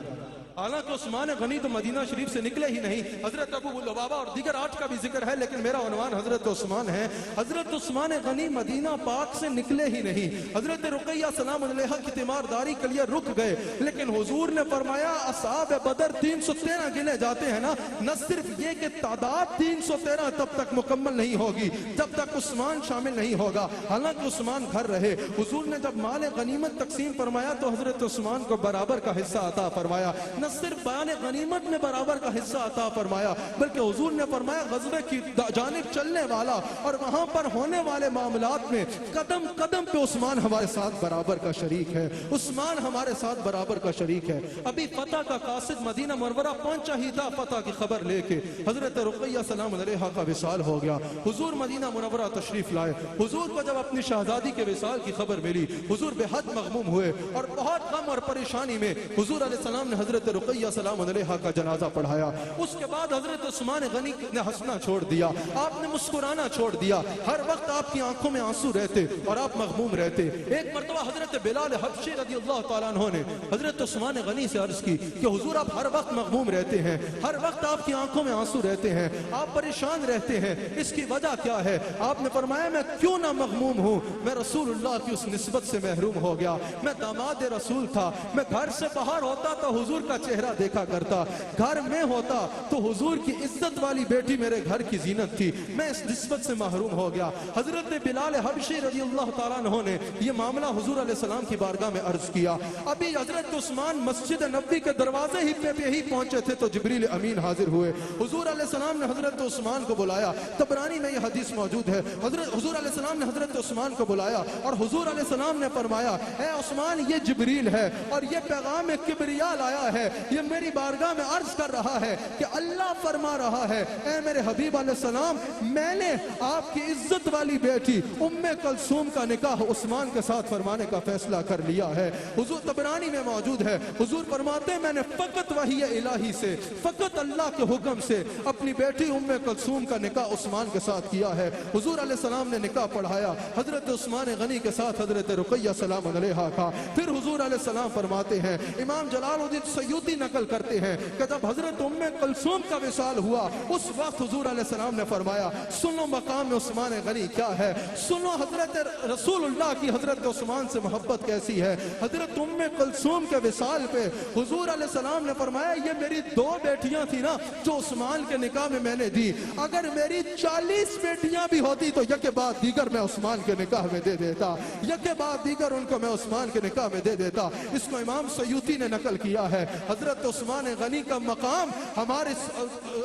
حالانکہ عثمان غنی تو مدینہ شریف سے نکلے ہی نہیں. حضرت ابو لبابہ اور دیگر 8 کا بھی ذکر ہے, لیکن میرا عنوان حضرت عثمان ہے. حضرت عثمان غنی مدینہ پاک سے نکلے ہی نہیں. حضرت رقیہ سلام علیہا کی تیمارداری کے لیے رک گئے, لیکن حضور نے فرمایا اصحاب بدر 313 گنے جاتے ہیں نا, نہ صرف یہ کہ تعداد 313 تب تک مکمل نہیں ہوگی جب تک عثمان شامل نہیں ہوگا. حالانکہ عثمان گھر رہے. حضور نے جب مال غنیمت تقسیم فرمایا تو حضرت عثمان کو برابر کا حصہ عطا فرمایا. نہ صرف مال غنیمت میں برابر کا حصہ عطا فرمایا, بلکہ حضور نے فرمایا غزوے کی جانب چلنے والا اور وہاں پر ہونے والے معاملات میں قدم قدم پہ عثمان ہمارے ساتھ برابر کا شریک ہے. عثمان ہمارے ساتھ برابر کا شریک ہے. ابھی فتح کا قاصد مدینہ منورہ پہنچا ہی تھا فتح کی خبر لے کے. حضرت رقیہ سلام علیہا کا وصال ہو گیا. حضور مدینہ منورہ تشریف لائے. حضور کو جب اپنی شہزادی کے وصال کی خبر ملی, حضور بے حد مغموم ہوئے اور بہت غم اور پریشانی میں حضور علیہ السلام نے حضرت رقیہ سلام علیہا کا جنازہ پڑھایا. اس کے بعد حضرت عثمان غنی نے ہنسنا چھوڑ دیا, آپ نے مسکرانا چھوڑ دیا. ہر وقت آپ کی آنکھوں میں آنسو رہتے اور آپ مغموم رہتے. ایک مرتبہ حضرت بلال حبشی رضی اللہ تعالیٰ عنہ نے حضرت عثمان غنی سے عرض کی کہ حضور آپ ہر وقت مغموم رہتے ہیں, ہر وقت آپ کی آنکھوں میں آنسو رہتے ہیں, آپ پریشان رہتے ہیں, اس کی وجہ کیا ہے؟ آپ نے فرمایا میں کیوں نہ مغموم ہوں, میں رسول اللہ کی اس نسبت سے محروم ہو گیا. میں داماد رسول تھا, میں گھر سے باہر ہوتا تو حضور کا چہرہ دیکھا کرتا, گھر میں ہوتا تو حضور کی عزت والی بیٹی میرے گھر کی زینت تھی, میں اس نسبت سے محروم ہو گیا. حضرت بلال حبشی رضی اللہ تعالیٰ عنہ نے یہ معاملہ حضور علیہ السلام کی بارگاہ میں عرض کیا. ابھی حضرت عثمان مسجد نبوی کے دروازے ہی پہ پہنچے تھے تو جبریل امین حاضر ہوئے. حضور علیہ السلام نے حضرت عثمان کو بلایا. طبرانی میں یہ حدیث موجود ہے. حضور علیہ السلام نے حضرت عثمان کو بلایا اور حضور علیہ السلام نے فرمایا اے عثمان یہ جبریل ہے اور یہ پیغام کبریا لایا ہے, یہ میری بارگاہ میں عرض کر رہا ہے کہ اللہ فرما رہا ہے اے میرے حبیب علیہ السلام میں نے آپ کی عزت والی بیٹی ام کلثوم کا نکاح عثمان کے ساتھ فرمانے کا فیصلہ کر لیا ہے. حضور طبرانی میں موجود ہے. حضور فرماتے ہیں میں نے فقط وحی الہی سے, فقط اللہ کے حکم سے اپنی بیٹی ام کلثوم کا نکاح عثمان کے ساتھ کیا ہے. حضور علیہ السلام نے نکاح پڑھایا حضرت عثمان غنی کے ساتھ حضرت رقیہ سلام علیہا کا. پھر حضور علیہ السلام فرماتے ہیں, امام جلال الدین سیوطی نقل کرتے ہیں کہ جب حضرت ام کلثوم کا وصال ہوا اس وقت حضور علیہ السلام نے فرمایا سنو مقام عثمان غنی کیا ہے, سنو حضرت رسول اللہ کی حضرت عثمان سے محبت کیسی ہے. حضرت ام کلثوم کے وصال پہ حضور علیہ السلام نے فرمایا یہ میری 2 بیٹیاں تھی نا جو عثمان کے نکاح میں نے دی, اگر میری 40 بیٹیاں بھی ہوتی تو یک بعد دیگر میں عثمان کے نکاح میں دے دیتا, یک بعد دیگر ان کو میں عثمان کے نکاح میں دے دیتا. اس کو امام سیوطی نے نقل کیا ہے. حضرت عثمان غنی کا مقام ہمارے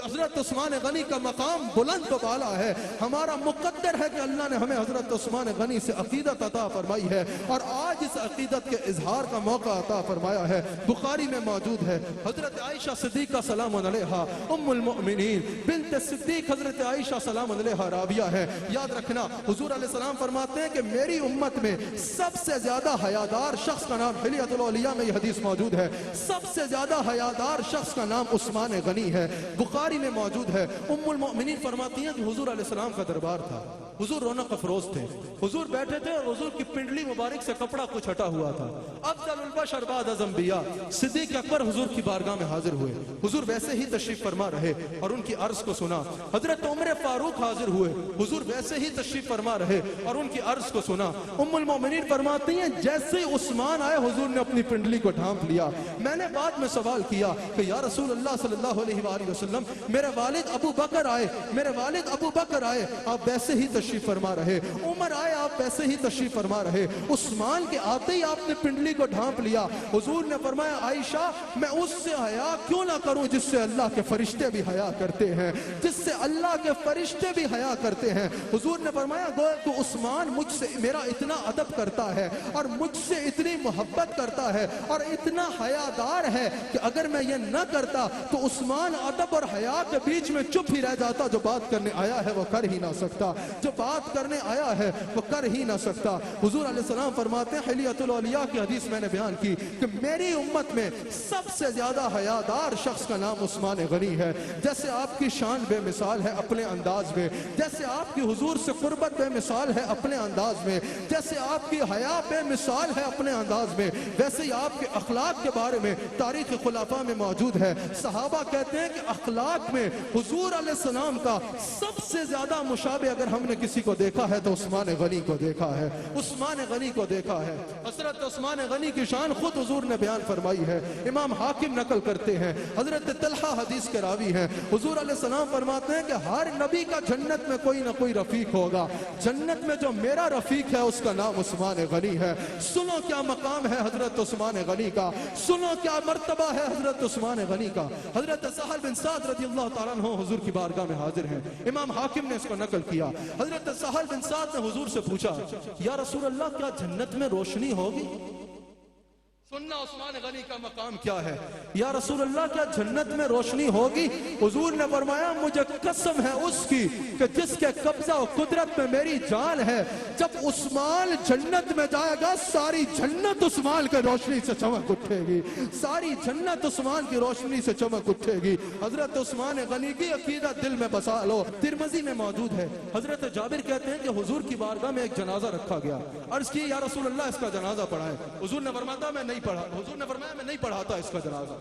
حضرت عثمان غنی کا مقام بلند و بالا ہے. ہمارا مقدر ہے کہ اللہ نے ہمیں حضرت عثمان غنی سے عقیدت عطا فرمائی ہے اور آج اس عقیدت کے اظہار کا موقع عطا فرمایا ہے. بخاری میں موجود ہے حضرت عائشہ صدیقہ سلام علیہا ام المؤمنین بنت صدیق حضرت عائشہ سلام علیہا رابیہ ہے. یاد رکھنا حضور علیہ السلام فرماتے ہیں کہ میری امت میں سب سے زیادہ حیادار شخص کا نام حلیۃ الاولیاء میں یہ حدیث موجود ہے, سب سے زیادہ حیادار شخص کا نام عثمان غنی ہے. بخاری میں موجود ہے. ام المؤمنین فرماتی ہیں کہ حضور علیہ السلام کا دربار تھا, حضور رونق افروز تھے, حضور بیٹھے تھے اور حضور کی پنڈلی مبارک سے کپڑا کچھ ہٹا ہوا تھا. افضل البشر بعد از انبیاء صدیق اکبر حضور کی بارگاہ میں حاضر ہوئے. حضور ویسے ہی تشریف فرما رہے اور ان کی عرض کو سنا. حضرت عمر فاروق حاضر ہوئے, حضور ویسے ہی تشریف فرما رہے اور ان کی عرض کو سنا. ام المؤمنین فرماتی ہیں جیسے ہی عثمان آئے حضور نے اپنی پنڈلی کو ڈھانپ لیا. میں نے بعد میں سوال کیا کہ یا رسول اللہ صلی اللہ علیہ وآلہ وسلم میرے والد ابو بکر آئے, میرے والد ابو بکر آئے, آپ ویسے ہی تشریف فرما رہے. عمر آئے, آپ ویسے ہی تشریف فرما رہے. عثمان کے آتے ہی آپ نے پنڈلی کو ڈھانپ لیا. حضور نے فرمایا عائشہ میں اس سے حیا کیوں نہ کروں جس سے اللہ کے فرشتے بھی حیا کرتے ہیں, جس سے اللہ کے فرشتے بھی حیا کرتے ہیں. حضور نے فرمایا گویا کہ عثمان مجھ سے میرا اتنا ادب کرتا ہے اور مجھ سے اتنی محبت کرتا ہے اور اتنا حیادار ہے کہ اگر میں یہ نہ کرتا تو عثمان ادب اور حیا کے بیچ میں چپ ہی رہ جاتا. جو بات کرنے آیا ہے وہ کر ہی نہ سکتا, جو بات کرنے آیا ہے وہ کر کر ہی نہ سکتا۔ حضور علیہ السلام فرماتے ہیں، حلیۃ الاولیاء کی حدیث میں نے بیان کی کہ میری امت میں سب سے زیادہ حیادار شخص کا نام عثمان غنی ہے۔ جیسے آپ کی شان بے مثال ہے اپنے انداز میں، جیسے آپ کی حضور سے قربت بے مثال ہے اپنے انداز میں، جیسے آپ کی حیا بے مثال ہے اپنے انداز میں، ویسے ہی آپ کے اخلاق کے بارے میں تاریخ خلفاء میں موجود ہے۔ صحابہ کہتے ہیں کہ اخلاق میں حضور علیہ السلام کا سب سے زیادہ مشابہ اگر ہم نے کسی کو دیکھا ہے تو عثمان غنی کو دیکھا ہے، عثمان غنی کو دیکھا ہے۔ حضرت عثمان غنی کی شان خود حضور نے بیان فرمائی ہے، امام حاکم نقل کرتے ہیں، حضرت طلحہ حدیث کے راوی ہیں۔ حضور علیہ السلام فرماتے ہیں کہ ہر نبی کا جنت میں کوئی نہ کوئی رفیق ہوگا، جنت میں جو میرا رفیق ہے اس کا نام عثمان غنی ہے۔ سنو کیا مقام ہے حضرت عثمان غنی کا، سنو کیا مرتبہ ہے حضرت عثمان غنی کا۔ حضرت سہل بن سعد رضی اللہ تعالیٰ عنہ حضور کی بارگاہ میں حاضر ہیں، امام حاکم نے اس کو نقل کیا۔ حضرت سہل بن سعد نے حضور سے پوچھا، یا رسول اللہ کیا جنت میں روشنی ہوگی؟ سننا عثمان غنی کا مقام کیا ہے۔ یا رسول اللہ کیا جنت میں روشنی ہوگی؟ حضور نے فرمایا، مجھے قسم ہے اس کی کہ جس کے قبضہ و قدرت میں میری جان ہے، جب عثمان جنت میں جائے گا ساری جنت عثمان کی روشنی سے چمک اٹھے گی، ساری جنت عثمان کی روشنی سے چمک اٹھے گی۔ حضرت عثمان غنی کی عقیدہ دل میں بسا لو، ترمذی میں موجود ہے۔ حضرت جابر کہتے ہیں کہ حضور کی بارگاہ میں ایک جنازہ رکھا گیا، عرض کی یا رسول اللہ اس کا جنازہ پڑھائیں۔ حضور نے فرمایا میں نہیں پڑھا، حضور نے فرمایا میں نہیں پڑھاتا اس کا جنازہ۔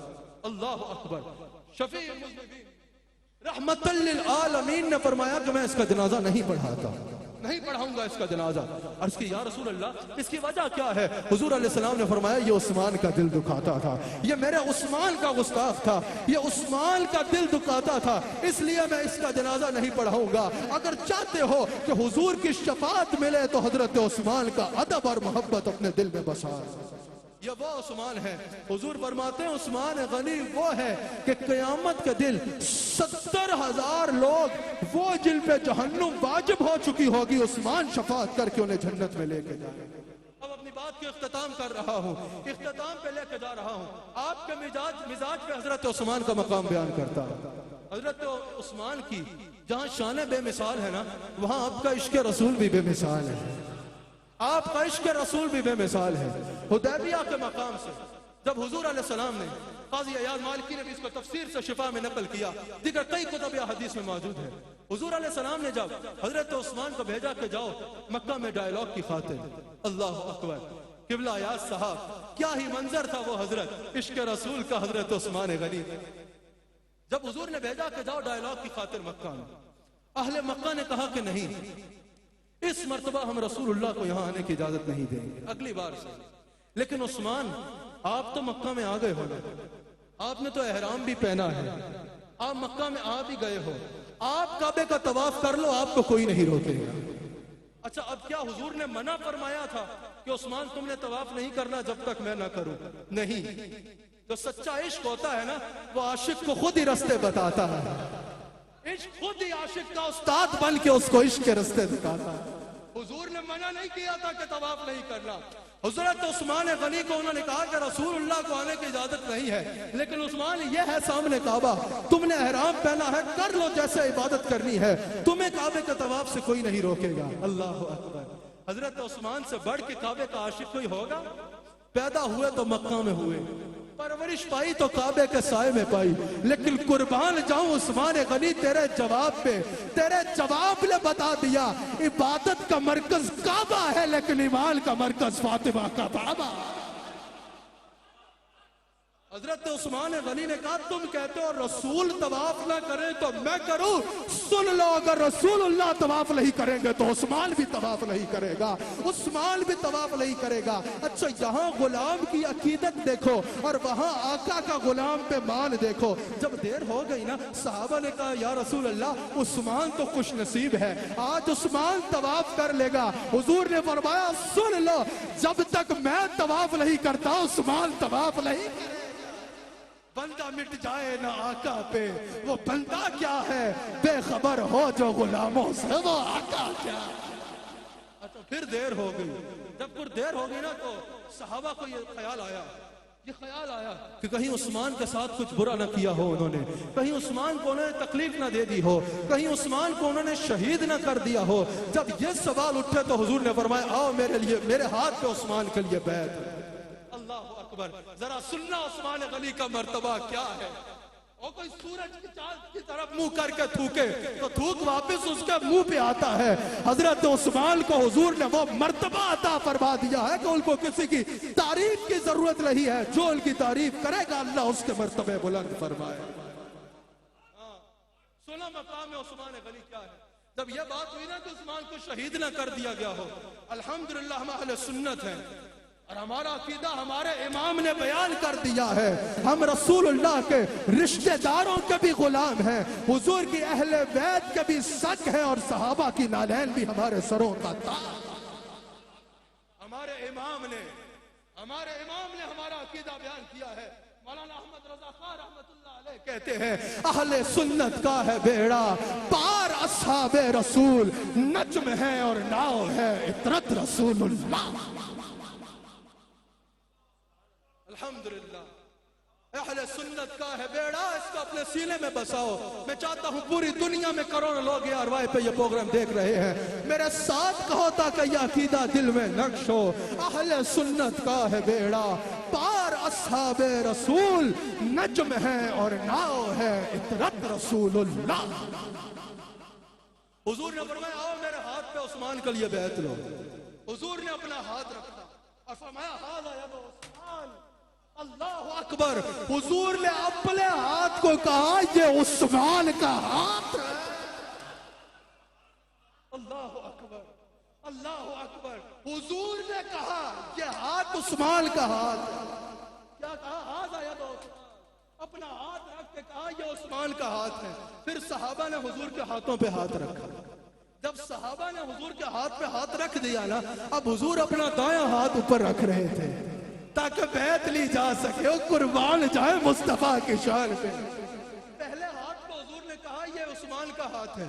اللہ اکبر۔ شفیع المذنبین رحمت للعالمین نے فرمایا کہ میں اس کا جنازہ نہیں پڑھاتا، نہیں پڑھاؤں گا اس کا جنازہ۔ عرض کی یا رسول اللہ اس کی وجہ کیا ہے؟ حضور علیہ السلام نے فرمایا یہ عثمان کا دل دکھاتا تھا، یہ میرے عثمان کا گستاخ تھا، یہ عثمان کا دل دکھاتا تھا، اس لیے میں اس کا جنازہ نہیں پڑھاؤں گا۔ اگر چاہتے ہو کہ حضور کی شفاعت ملے تو حضرت عثمان کا ادب اور محبت اپنے دل میں بسا۔ یہ وہ عثمان ہے، حضور فرماتے ہیں عثمان غنی وہ ہے کہ قیامت کے دن 70,000 لوگ وہ جن پہ جہنم واجب ہو چکی ہوگی، عثمان شفاعت کر کے انہیں جنت میں لے کے جائے۔ اب اپنی بات کے اختتام کر رہا ہوں، اختتام پہ لے کے جا رہا ہوں۔ آپ کے مزاج پہ حضرت عثمان کا مقام بیان کرتا ہوں۔ حضرت عثمان کی جہاں شان بے مثال ہے نا، وہاں آپ کا عشق رسول بھی بے مثال ہے، آپ کا عشق رسول بھی بے مثال ہے۔ حدیبیہ کے مقام سے جب حضور علیہ السلام نے، قاضی عیاض مالکی نے بھی اس کو تفسیر سے شفا میں نقل کیا، دیگر کئی کتب یا حدیث میں موجود ہے، حضور علیہ السلام نے جب حضرت عثمان کو بھیجا کہ جاؤ مکہ میں ڈائیلاگ کی خاطر، اللہ اکبر، قبلہ یاز صاحب کیا ہی منظر تھا وہ حضرت عشق رسول کا، حضرت عثمان غنی۔ جب حضور نے بھیجا کہ جاؤ ڈائیلاگ کی خاطر مکہ میں، اہل مکہ نے کہا کہ نہیں، اس مرتبہ ہم رسول اللہ کو یہاں آنے کی اجازت نہیں دیں گے، اگلی بار سے۔ لیکن عثمان آپ تو مکہ میں آ گئے ہو، آپ نے تو احرام بھی پہنا ہے، آپ مکہ میں آ بھی گئے ہو، آپ کعبے کا طواف کر لو، آپ کو کوئی نہیں روکے گا۔ اچھا اب کیا حضور نے منع فرمایا تھا کہ عثمان تم نے طواف نہیں کرنا جب تک میں نہ کروں؟ نہیں، جو سچا عشق ہوتا ہے نا وہ عاشق کو خود ہی رستے بتاتا ہے، عشق خود ہی عاشق کا استاد بن کے اس کو عشق کے رستے دکھاتا ہے۔ حضور نے منع نہیں کیا تھا کہ طواف نہیں کرنا۔ حضرت عثمان غنی کو انہوں نے کہا کہ رسول اللہ کو آنے کی اجازت نہیں ہے، لیکن عثمان یہ ہے سامنے کعبہ، تم نے احرام پہنا ہے، کر لو جیسے عبادت کرنی ہے، تمہیں کعبے کے طواف سے کوئی نہیں روکے گا۔ اللہ اکبر۔ حضرت عثمان سے بڑھ کے کعبے کا عاشق کوئی ہوگا؟ پیدا ہوئے تو مکہ میں ہوئے، پرورش پائی تو کعبے کے سائے میں پائی، لیکن قربان جاؤں عثمان غنی تیرے جواب پہ، تیرے جواب نے بتا دیا عبادت کا مرکز کعبہ ہے لیکن ایمان کا مرکز فاطمہ کا بابا۔ حضرت عثمان غنی نے کہا تم کہتے ہو رسول طواف نہ کریں تو میں کروں، سن لو اگر رسول اللہ طواف نہیں کریں گے تو عثمان بھی طواف نہیں کرے گا، عثمان بھی طواف نہیں کرے گا۔ اچھا یہاں غلام کی عقیدت دیکھو اور وہاں آقا کا غلام پہ مان دیکھو۔ جب دیر ہو گئی نا صحابہ نے کہا یا رسول اللہ عثمان تو خوش نصیب ہے، آج عثمان طواف کر لے گا۔ حضور نے فرمایا سن لو جب تک میں طواف نہیں کرتا عثمان طواف نہیں کرے۔ بندہ مٹ جائے نہ آقا پہ وہ بندہ کیا ہے، بے خبر ہو جو غلاموں سے وہ آقا کیا۔ اچھا پھر دیر ہو گئی، جب پھر دیر ہو گئی نا تو صحابہ کو یہ خیال آیا یہ خیال آیا کہ کہیں عثمان کے ساتھ کچھ برا نہ کیا ہو انہوں نے، کہیں عثمان کو انہوں نے تکلیف نہ دے دی ہو، کہیں عثمان کو انہوں نے شہید نہ کر دیا ہو۔ جب یہ سوال اٹھے تو حضور نے فرمایا آؤ میرے لیے، میرے ہاتھ پہ عثمان کے لیے بیعت۔ اللہ اکبر، ذرا سننا عثمان غنی کا مرتبہ کیا ہے۔ اور کوئی سورج کی چاند کی طرف منہ کر کے تھوکے تو تھوک واپس اس کے منہ پہ آتا ہے۔ حضرت عثمان کو حضور نے وہ مرتبہ عطا فرما دیا ہے کہ ان کو کسی کی تعریف کی ضرورت نہیں ہے، جو ان کی تعریف کرے گا اللہ اس کے مرتبے بلند فرمائے۔ سنا مقام عثمان غنی کیا ہے۔ جب یہ بات ہوئی نا کہ عثمان کو شہید نہ کر دیا گیا ہو، الحمدللہ ہم اہل سنت ہیں اور ہمارا عقیدہ ہمارے امام نے بیان کر دیا ہے۔ ہم رسول اللہ کے رشتہ داروں کے بھی غلام ہیں، حضور کی اہل بیت کے بھی سگ ہیں، اور صحابہ کی نالین بھی ہمارے سروں کا تاج۔ ہمارے امام نے ہمارا عقیدہ بیان کیا ہے۔ مولانا احمد رضا خان رحمت اللہ علیہ کہتے ہیں اہل سنت کا ہے بیڑا پار اصحاب رسول، نجم ہے اور ناؤ ہے عطرت رسول اللہ۔ الحمدللہ اہل سنت کا ہے بیڑا، اس کو اپنے سینے میں بساؤ۔ میں چاہتا ہوں پوری دنیا میں کروڑوں لوگ یہ RY پہ یہ پروگرام دیکھ رہے ہیں، میرے ساتھ کہو تاکہ یہ عقیدہ دل میں نقش ہو۔ اہل سنت کا ہے بیڑا پار اصحاب رسول، نجم ہے اور ناؤ ہے عطرت رسول اللہ۔ حضور نے فرمایا آؤ میرے ہاتھ پہ عثمان کے لیے بیعت لو۔ حضور نے اپنا ہاتھ رکھا اور فرمایا ھذا ید عثمان۔ اللہ اکبر، حضور نے اپنے ہاتھ کو کہا یہ عثمان کا ہاتھ ہے۔ اللہ اکبر، اللہ اکبر، حضور نے کہا یہ ہاتھ عثمان کا ہاتھ ہے۔ کیا کہا؟ ھذا ید عثمان، اپنا ہاتھ رکھ کے کہا یہ عثمان کا ہاتھ ہے۔ پھر صحابہ نے حضور کے ہاتھوں پہ ہاتھ رکھا۔ جب صحابہ نے حضور کے ہاتھ پہ ہاتھ رکھ دیا نا، اب حضور اپنا دایاں ہاتھ اوپر رکھ رہے تھے تاکہ بیعت لی جا سکے، وہ قربان جائے مصطفیٰ کی شان پہ۔ پہلے ہاتھ کو حضور نے کہا یہ عثمان کا ہاتھ ہے،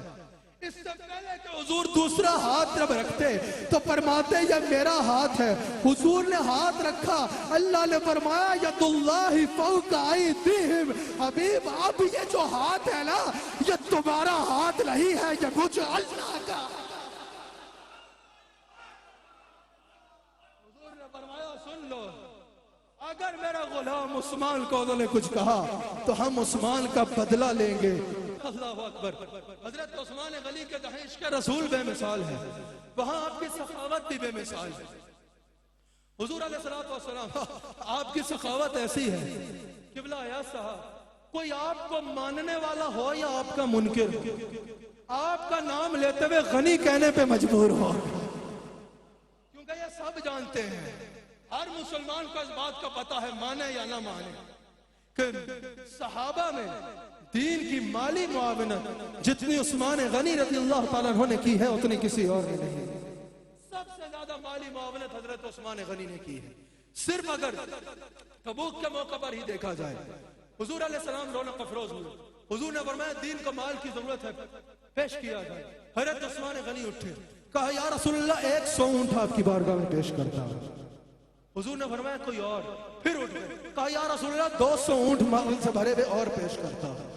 اس سے پہلے کہ حضور دوسرا ہاتھ جب رکھتے تو فرماتے یہ میرا ہاتھ ہے۔ حضور نے ہاتھ رکھا، اللہ نے فرمایا ید اللہ فوق ایدیہم، حبیب اب یہ جو ہاتھ ہے نا یہ تمہارا ہاتھ نہیں ہے، یہ مجھ اللہ کا۔ حضور نے فرمایا سن لو، اگر میرا غلام عثمان کو انہوں نے کچھ کہا تو ہم عثمان کا بدلہ لیں گے۔ اللہ اکبر، حضرت عثمان غنی کے جہاں عشق رسول بے مثال ہے، وہاں آپ کی سخاوت بھی بے مثال ہے۔ حضور علیہ السلام آپ کی سخاوت ایسی ہے، قبلہ یا صاحب کوئی آپ کو ماننے والا ہو یا آپ کا منکر ہو، آپ کا نام لیتے ہوئے غنی کہنے پہ مجبور ہو، کیونکہ یہ سب جانتے ہیں، ہر مسلمان کو اس بات کا پتہ ہے مانے یا نہ مانے کہ صحابہ میں دین کی مالی معاونت جتنی عثمان غنی رضی اللہ تعالیٰ عنہ نے کی ہے اتنی کسی اور نے نہیں۔ سب سے زیادہ مالی معاونت حضرت عثمان غنی نے کی ہے۔ صرف اگر تبوک کے موقع پر ہی دیکھا جائے، حضور علیہ السلام رونق افروز ہوئے، حضور نے فرمایا دین کو مال کی ضرورت ہے پیش کیا جائے۔ حضرت عثمان غنی اٹھے، کہا یا رسول اللہ 100 اونٹ آپ کی بارگاہ میں پیش کرتا ہوں۔ حضور نے فرمایا کوئی اور، پھر اٹھ گئے، کہا یا رسول اللہ 200 اونٹ مال سے بھرے ہوئے اور پیش کرتا ہوں۔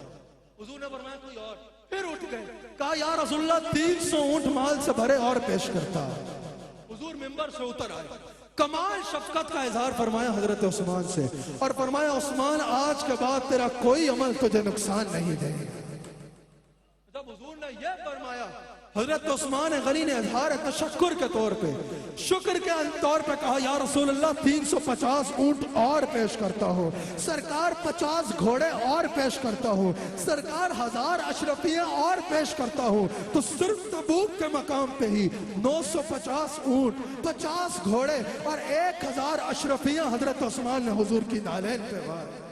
حضور نے فرمایا کوئی اور، پھر اٹھ گئے، کہا یا رسول اللہ 300 اونٹ مال سے بھرے اور پیش کرتا ہوں۔ حضور منبر سے اتر آئے، کمال شفقت کا اظہار فرمایا حضرت عثمان سے، اور فرمایا عثمان آج کے بعد تیرا کوئی عمل تجھے نقصان نہیں دے گا۔ جب حضور نے یہ فرمایا، حضرت عثمان غنی نے اظہار تشکر کے طور پہ، شکر کے طور پہ کہا یا رسول اللہ 350 اونٹ اور پیش کرتا ہوں، سرکار 50 گھوڑے اور پیش کرتا ہوں، سرکار 1000 اشرفیاں اور پیش کرتا ہوں۔ تو صرف تبوک کے مقام پہ ہی 950 اونٹ، 50 گھوڑے اور 1000 اشرفیاں حضرت عثمان نے حضور کی نالین پہ ماری۔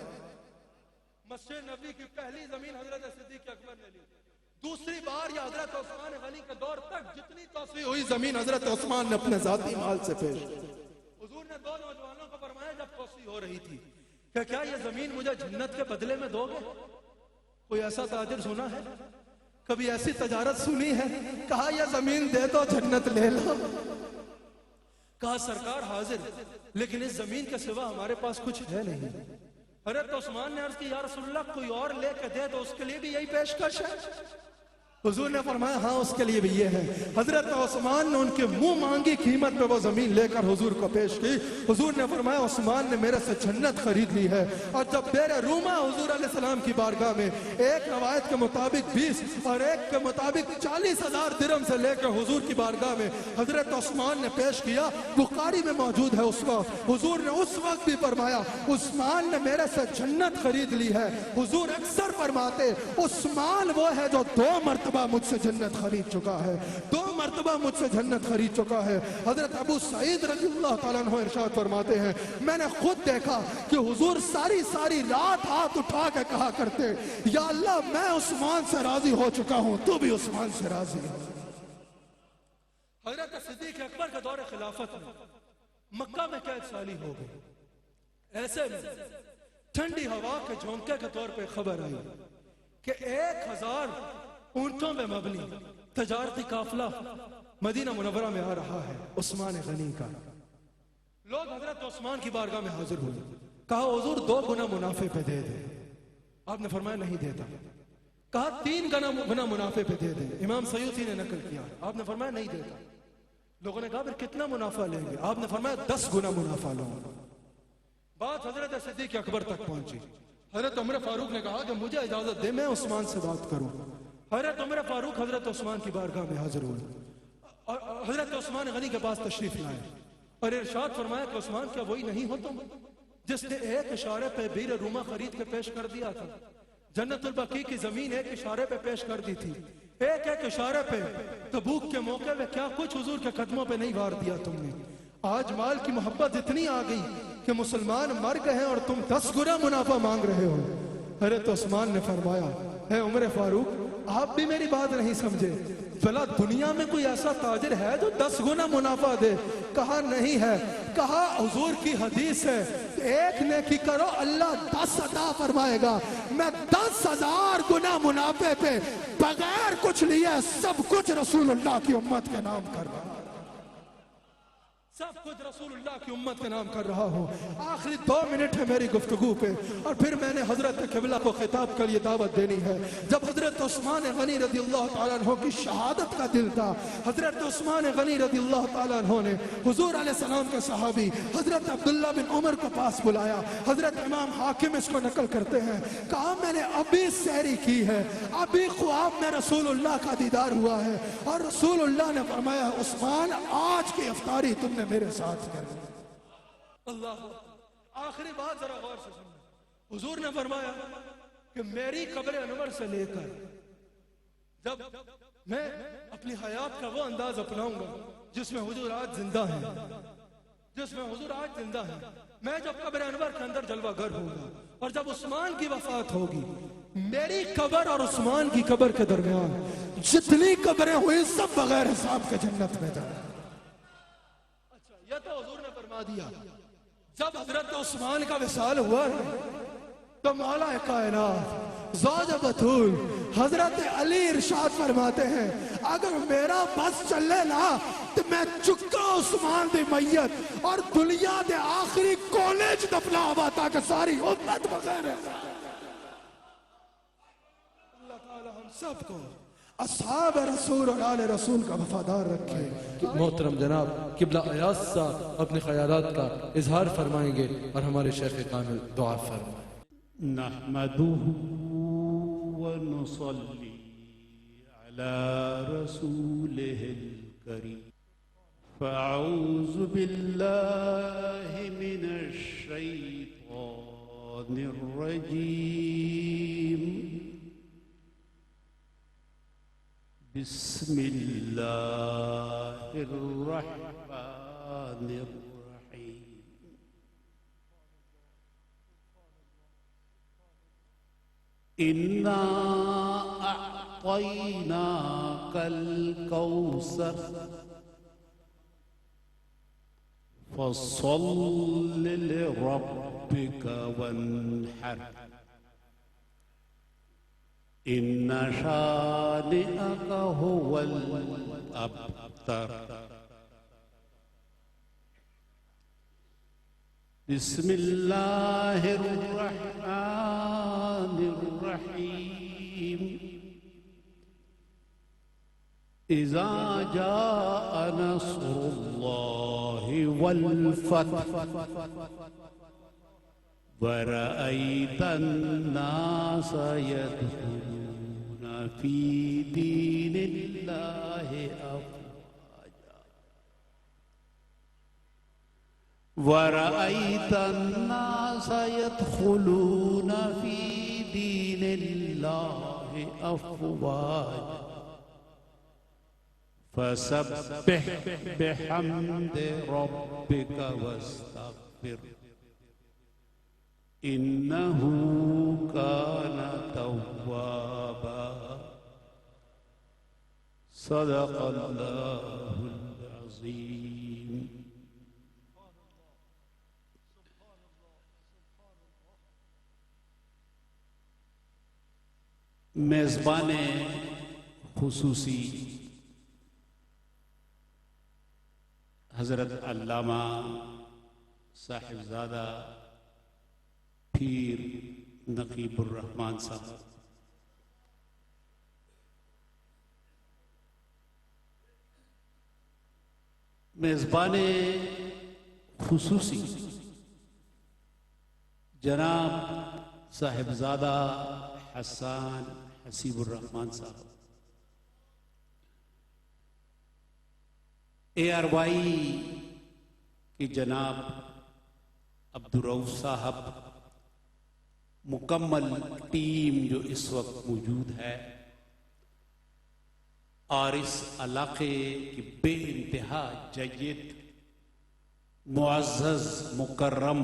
مسجد نبی کی پہلی زمین حضرت صدیق اکبر نے لی، دوسری بار یا حضرت عثمان غنی کے دور تک جتنی توسیع ہوئی زمین حضرت عثمان نے اپنے ذاتی مال سے پیش کی۔ حضور نے 2 نوجوانوں کو فرمایا جب توسیع ہو رہی تھی کہ کیا یہ زمین مجھے جنت کے بدلے میں دو گے؟ کوئی ایسا تاجر سنا ہے؟ کبھی ایسی تجارت سنی ہے؟ کہا یہ زمین دے دو جنت لے لو۔ کہا سرکار حاضر، لیکن اس زمین کے سوا ہمارے پاس کچھ ہے نہیں۔ حضرت عثمان نے عرض کی یا رسول اللہ کوئی اور لے کے دے تو اس کے لیے بھی یہی پیشکش ہے؟ حضور نے فرمایا ہاں اس کے لیے بھی یہ ہے۔ حضرت عثمان نے ان کے منہ مانگی قیمت پہ وہ زمین لے کر حضور کو پیش کی۔ حضور نے فرمایا عثمان نے میرے سے جنت خرید لی ہے۔ اور جب بیر روما حضور علیہ السلام کی بارگاہ میں ایک روایت کے مطابق 20 اور ایک کے مطابق 40,000 درہم سے لے کر حضور کی بارگاہ میں حضرت عثمان نے پیش کیا، بخاری میں موجود ہے اس وقت حضور نے اس وقت بھی فرمایا عثمان نے میرے سے جنت خرید لی ہے۔ حضور اکثر فرماتے عثمان وہ ہے جو 2 مرتبہ مجھ سے جنت خرید چکا ہے، 2 مرتبہ مجھ سے جنت خرید چکا ہے۔ حضرت ابو سعید رضی اللہ تعالیٰ عنہ ارشاد فرماتے ہیں میں نے خود دیکھا کہ حضور ساری رات ہاتھ اٹھا کے کہا کرتے یا اللہ میں عثمان سے راضی ہو چکا ہوں، تو بھی عثمان سے راضی ہو۔ حضرت صدیق اکبر کے دور خلافت میں مکہ میں قید سالی ہو گئی، ایسے میں ٹھنڈی ہوا کے جھونکے کے طور پہ خبر آئی کہ 1000 اونٹوں میں مبنی تجارتی قافلہ مدینہ منورہ میں آ رہا ہے عثمان غنی کا۔ لوگ حضرت عثمان کی بارگاہ میں حاضر ہوئے، کہا حضور 2 گنا منافع پہ دے دیں۔ آپ نے فرمایا نہیں دیتا۔ کہا 3 گنا منافع پہ دے دیں۔ امام سیوطی نے نقل کیا، آپ نے فرمایا نہیں دیتا۔ لوگوں نے کہا پھر کتنا منافع لیں گے؟ آپ نے فرمایا 10 گنا منافع لوں گا۔ بات حضرت صدیق اکبر تک پہنچی۔ حضرت عمر فاروق نے کہا کہ مجھے اجازت دے میں عثمان سے بات کروں۔ حضرت عمر فاروق حضرت عثمان کی بارگاہ میں حاضر ہوئے اور حضرت عثمان غنی کے پاس تشریف لائے اور ارشاد فرمایا کہ عثمان کیا وہی نہیں ہو تم جس نے ایک اشارے پہ بیر روما خرید کے پیش کر دیا تھا؟ جنت البقیع کی زمین ایک اشارے پہ پیش کر دی تھی، ایک اشارے پہ تبوک کے موقع میں کیا کچھ حضور کے قدموں پہ نہیں وار دیا تم نے؟ آج مال کی محبت اتنی آ گئی کہ مسلمان مر گئے ہیں اور تم 10 گنا منافع مانگ رہے ہو۔ حضرت عثمان نے فرمایا اے عمر فاروق آپ بھی میری بات نہیں سمجھے، بھلا دنیا میں کوئی ایسا تاجر ہے جو 10 گنا منافع دے؟ کہا نہیں ہے۔ کہا حضور کی حدیث ہے 1 نیکی کرو اللہ 10 عطا فرمائے گا، میں 10,000 گنا منافع پہ بغیر کچھ لیے سب کچھ رسول اللہ کی امت کے نام کر رہا ہوں، سب کچھ رسول اللہ کی امت کے نام کر رہا ہوں۔ آخری 2 منٹ ہے میری گفتگو پہ اور پھر میں نے حضرت قبلہ کو خطاب کے لیے دعوت دینی ہے۔ جب حضرت عثمان غنی رضی اللہ تعالیٰ عنہ کی شہادت کا دل تھا، حضرت عثمان غنی رضی اللہ تعالیٰ عنہ نے حضور علیہ السلام کے صحابی حضرت عبداللہ بن عمر کو پاس بلایا۔ حضرت امام حاکم اس کو نقل کرتے ہیں، کہا میں نے ابھی سحری کی ہے، ابھی خواب میں رسول اللہ کا دیدار ہوا ہے اور رسول اللہ نے فرمایا عثمان آج کی افطاری تم نے میرے ساتھ کر دی۔ اللہ آخری بات ذرا غور سے سنو، حضور نے فرمایا کہ میری قبر انور سے لے کر جب میں اپنی حیات کا وہ انداز اپناؤں گا جس میں حضور آج زندہ ہیں، میں جب قبر انور کے اندر جلوہ گر ہوں گا اور جب عثمان کی وفات ہوگی میری قبر اور عثمان کی قبر کے درمیان جتنی قبریں ہوئی سب بغیر حساب کے جنت میں جائیں۔ یہ تو حضور نے فرما دیا۔ جب حضرت عثمان کا وصال ہوا تو مولا کائنات زوج بطول حضرت علی ارشاد فرماتے ہیں اگر میرا بس چلے نا تو میں چکا عثمان دی میت اور دنیا دے آخری کونے چ دفنا ہوا تاکہ ساری امت بغیر ہے۔ اللہ تعالی ہم سب کو اصحاب رسول اور آل رسول کا وفادار رکھے۔ محترم جناب قبلہ ایاز صاحب اپنے خیالات کا اظہار فرمائیں گے اور ہمارے شیخ کامل دعا فرمائیں۔ نحمده ونصلي على رسوله الكريم فأعوذ بالله من الشيطان الرجيم بسم الله الرحمن الرحيم إنا أعطيناك الكوثر فصل لربك وانحر إن شانئك هو الأبتر بسم الله الرحمن الرحيم إذا جاء نصر الله والفتح ورأيت الناس يدخلون في دين الله أفواجا ورأيت الناس يدخلون في دين الله أفواجا فسبح بحمد ربك واستغفر إنه كان توابا صدق الله العظيم. میزبان خصوصی حضرت علامہ صاحبزادہ پیر نقیب الرحمان صاحب، میزبان خصوصی جناب صاحبزادہ حسان حسیب الرحمان صاحب، اے آر وائی کی جناب عبدالرؤف صاحب، مکمل ٹیم جو اس وقت موجود ہے، اور اس علاقے کی بے انتہا جید معزز مکرم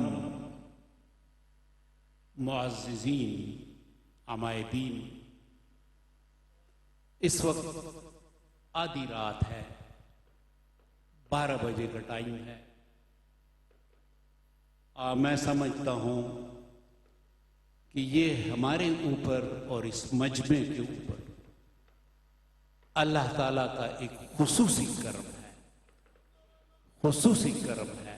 معززین عمائدین، اس وقت آدھی رات ہے، 12 بجے کا ٹائم ہے، میں سمجھتا ہوں کہ یہ ہمارے اوپر اور اس مجمع کے اوپر اللہ تعالیٰ کا ایک خصوصی کرم ہے، خصوصی کرم ہے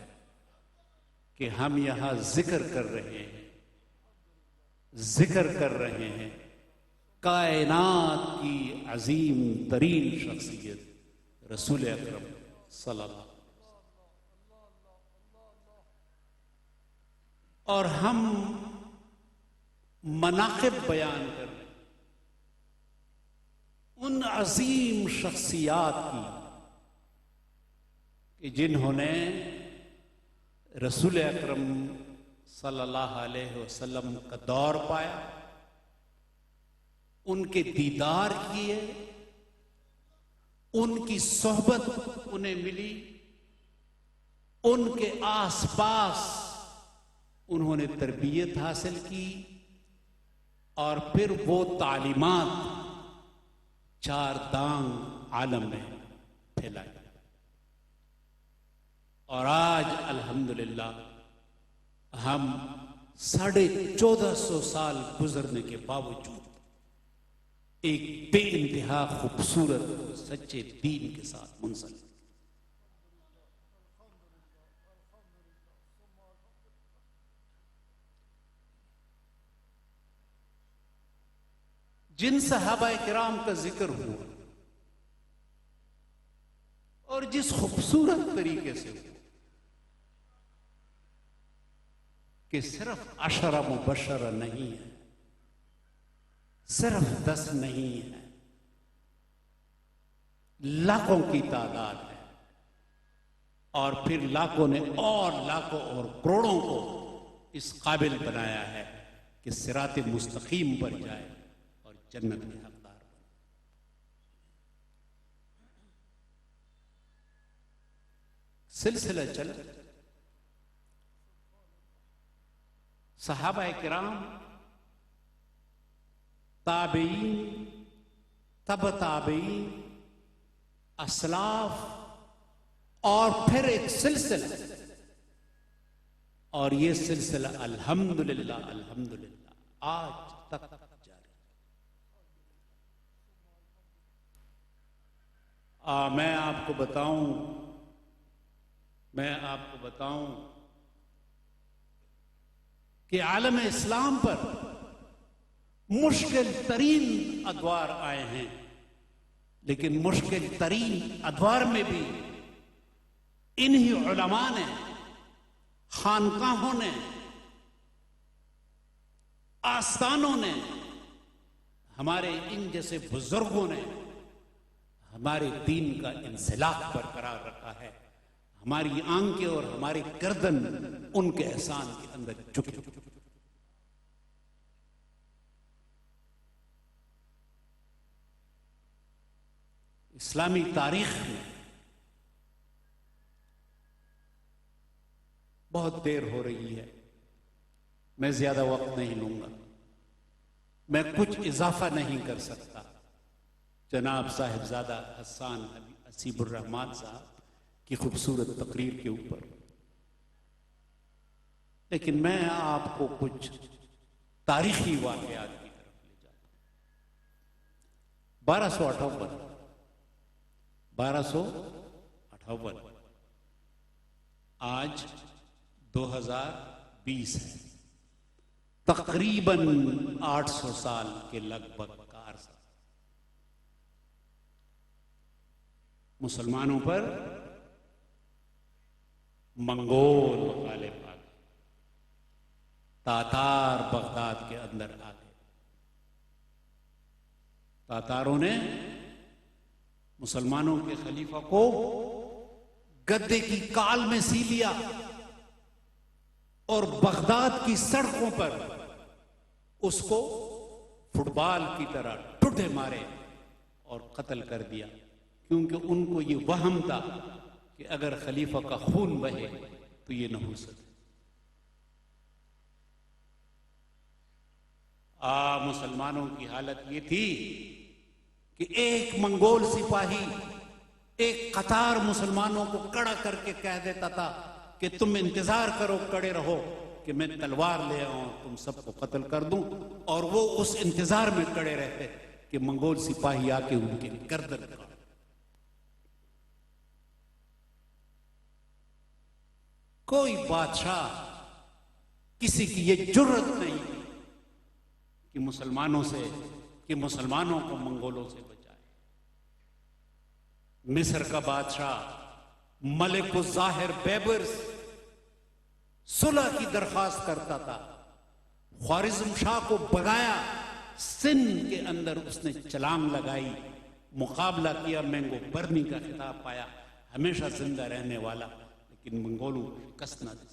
کہ ہم یہاں ذکر کر رہے ہیں کائنات کی عظیم ترین شخصیت رسول اکرم صلی اللہ علیہ وسلم، اور ہم مناقب بیان کر رہے ہیں ان عظیم شخصیات کی کہ جنہوں نے رسول اکرم صلی اللہ علیہ وسلم کا دور پایا، ان کے دیدار کیے، ان کی صحبت انہیں ملی، ان کے آس پاس انہوں نے تربیت حاصل کی، اور پھر وہ تعلیمات 4 دانگ عالم میں پھیلائی، اور آج الحمدللہ ہم 1450 سال گزرنے کے باوجود ایک بے انتہا خوبصورت سچے دین کے ساتھ منسلک، جن صحابہ کرام کا ذکر ہوا اور جس خوبصورت طریقے سے ہوا کہ صرف 10 مبشرہ نہیں ہے، صرف 10 نہیں ہے، لاکھوں کی تعداد ہے، اور پھر لاکھوں نے اور لاکھوں اور کروڑوں کو اس قابل بنایا ہے کہ صراط مستقیم پر جائے اور جنت کے حقدار بنے۔ سلسلہ چل، صحابہ کرام، تابعین، تبع تابعین، اسلاف، اور پھر ایک سلسلہ، اور یہ سلسلہ الحمدللہ الحمدللہ آج تک جاری۔ میں آپ کو بتاؤں کہ عالم اسلام پر مشکل ترین ادوار آئے ہیں، لیکن مشکل ترین ادوار میں بھی انہی علماء نے، خانقاہوں نے، آستانوں نے، ہمارے ان جیسے بزرگوں نے ہمارے دین کا انسلاخ برقرار رکھا ہے. ہماری آنکھیں اور ہماری گردن ان کے احسان کے اندر جھکی. اسلامی تاریخ میں بہت دیر ہو رہی ہے، میں زیادہ وقت نہیں لوں گا، میں کچھ اضافہ نہیں کر سکتا جناب صاحبزادہ حسان حسیب الرحمان صاحب کی خوبصورت تقریر کے اوپر، لیکن میں آپ کو کچھ تاریخی واقعات کی طرف لے جاتا ہوں. 1258 آج 2020 ہے، تقریباً 800 سال کے لگ بھگ کا عرصہ مسلمانوں پر منگول غالب آ گئے، تاتار بغداد کے اندر آ گئے. تاتاروں نے مسلمانوں کے خلیفہ کو گدے کی کال میں سی لیا اور بغداد کی سڑکوں پر اس کو فٹ بال کی طرح ٹھڈے مارے اور قتل کر دیا، کیونکہ ان کو یہ وہم تھا کہ اگر خلیفہ کا خون بہے تو یہ نحوست ہے. مسلمانوں کی حالت یہ تھی کہ ایک منگول سپاہی ایک قطار مسلمانوں کو کڑا کر کے کہہ دیتا تھا کہ تم انتظار کرو، کڑے رہو کہ میں تلوار لے آؤں تم سب کو قتل کر دوں، اور وہ اس انتظار میں کڑے رہتے کہ منگول سپاہی آ کے ان کی گردن کاٹ. کوئی بادشاہ کسی کی یہ جرت نہیں تھی کہ مسلمانوں کو منگولوں سے بچائے. مصر کا بادشاہ ملک الظاہر بیبرس صلح کی درخواست کرتا تھا، خوارزم شاہ کو بگایا، سندھ کے اندر اس نے چھلانگ لگائی، مقابلہ کیا، مینگو برنی کا خطاب پایا، ہمیشہ زندہ رہنے والا، لیکن منگولوں کس نہ دے.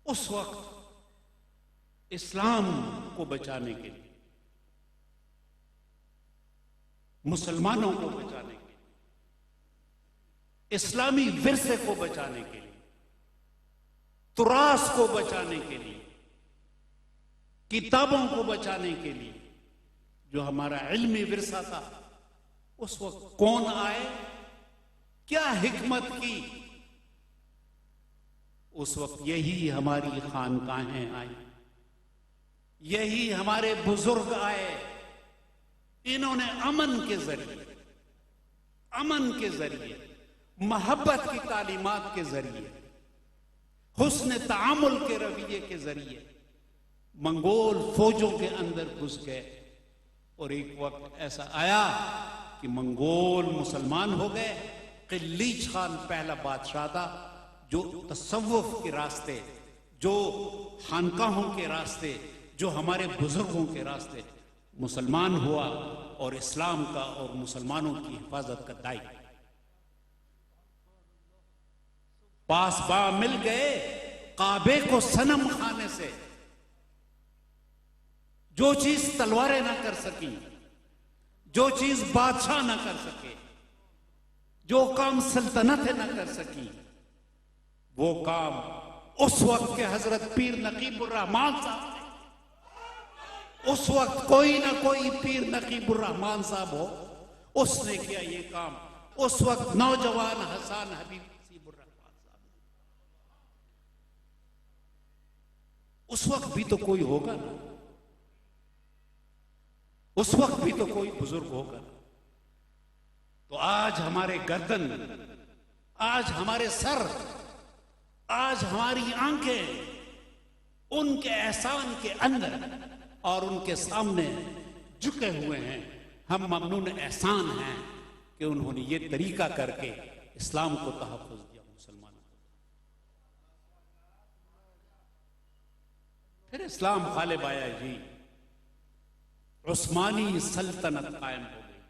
اس وقت اسلام کو بچانے کے لیے، مسلمانوں کو بچانے کے لیے، اسلامی ورثے کو بچانے کے لیے، تراث کو بچانے کے لیے، کتابوں کو بچانے کے لیے، جو ہمارا علمی ورثہ تھا، اس وقت کون آئے، کیا حکمت کی؟ اس وقت یہی ہماری خانقاہیں آئیں، یہی ہمارے بزرگ آئے. انہوں نے امن کے ذریعے، محبت کی تعلیمات کے ذریعے، حسن تعامل کے رویے کے ذریعے منگول فوجوں کے اندر گھس گئے. اور ایک وقت ایسا آیا کہ منگول مسلمان ہو گئے. قلیچ خان پہلا بادشاہ تھا جو تصوف کے راستے، جو خانقاہوں کے راستے، جو ہمارے بزرگوں کے راستے مسلمان ہوا اور اسلام کا اور مسلمانوں کی حفاظت کا دائی. پاس با مل گئے کعبے کو صنم خانے سے. جو چیز تلواریں نہ کر سکیں، جو چیز بادشاہ نہ کر سکے، جو کام سلطنتیں نہ کر سکیں، وہ کام اس وقت کے حضرت پیر نقیب الرحمان صاحب نے. اس وقت کوئی نہ کوئی پیر نقیب الرحمان صاحب ہو، اس نے کیا یہ کام. اس وقت نوجوان حسان حبیب نصیب الرحمان صاحب نے. اس وقت بھی تو کوئی ہوگا نا، اس وقت بھی تو کوئی بزرگ ہوگا. تو آج ہمارے گردن آج ہمارے سر، آج ہماری آنکھیں ان کے احسان کے اندر اور ان کے سامنے جھکے ہوئے ہیں. ہم ممنون احسان ہیں کہ انہوں نے یہ طریقہ کر کے اسلام کو تحفظ دیا مسلمانوں کو. پھر اسلام غالب آیا جی، عثمانی سلطنت قائم ہو گئی.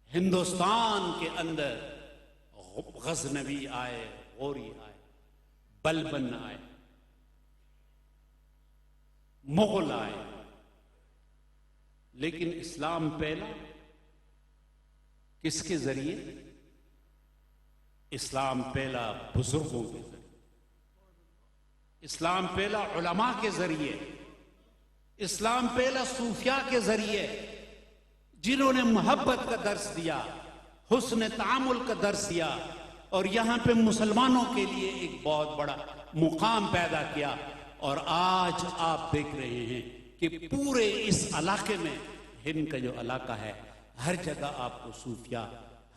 ہندوستان کے اندر غزنوی آئے، غوری آئے، بلبن آئے، مغل آئے، لیکن اسلام پہلا کس کے ذریعے؟ اسلام پہلا بزرگوں کے ذریعے، اسلام پہلا علماء کے ذریعے، اسلام پہلا صوفیاء کے ذریعے، جنہوں نے محبت کا درس دیا، حسن تعامل کا درس دیا، اور یہاں پہ مسلمانوں کے لیے ایک بہت بڑا مقام پیدا کیا. اور آج آپ دیکھ رہے ہیں کہ پورے اس علاقے میں، ہند کا جو علاقہ ہے، ہر جگہ آپ کو صوفیاء،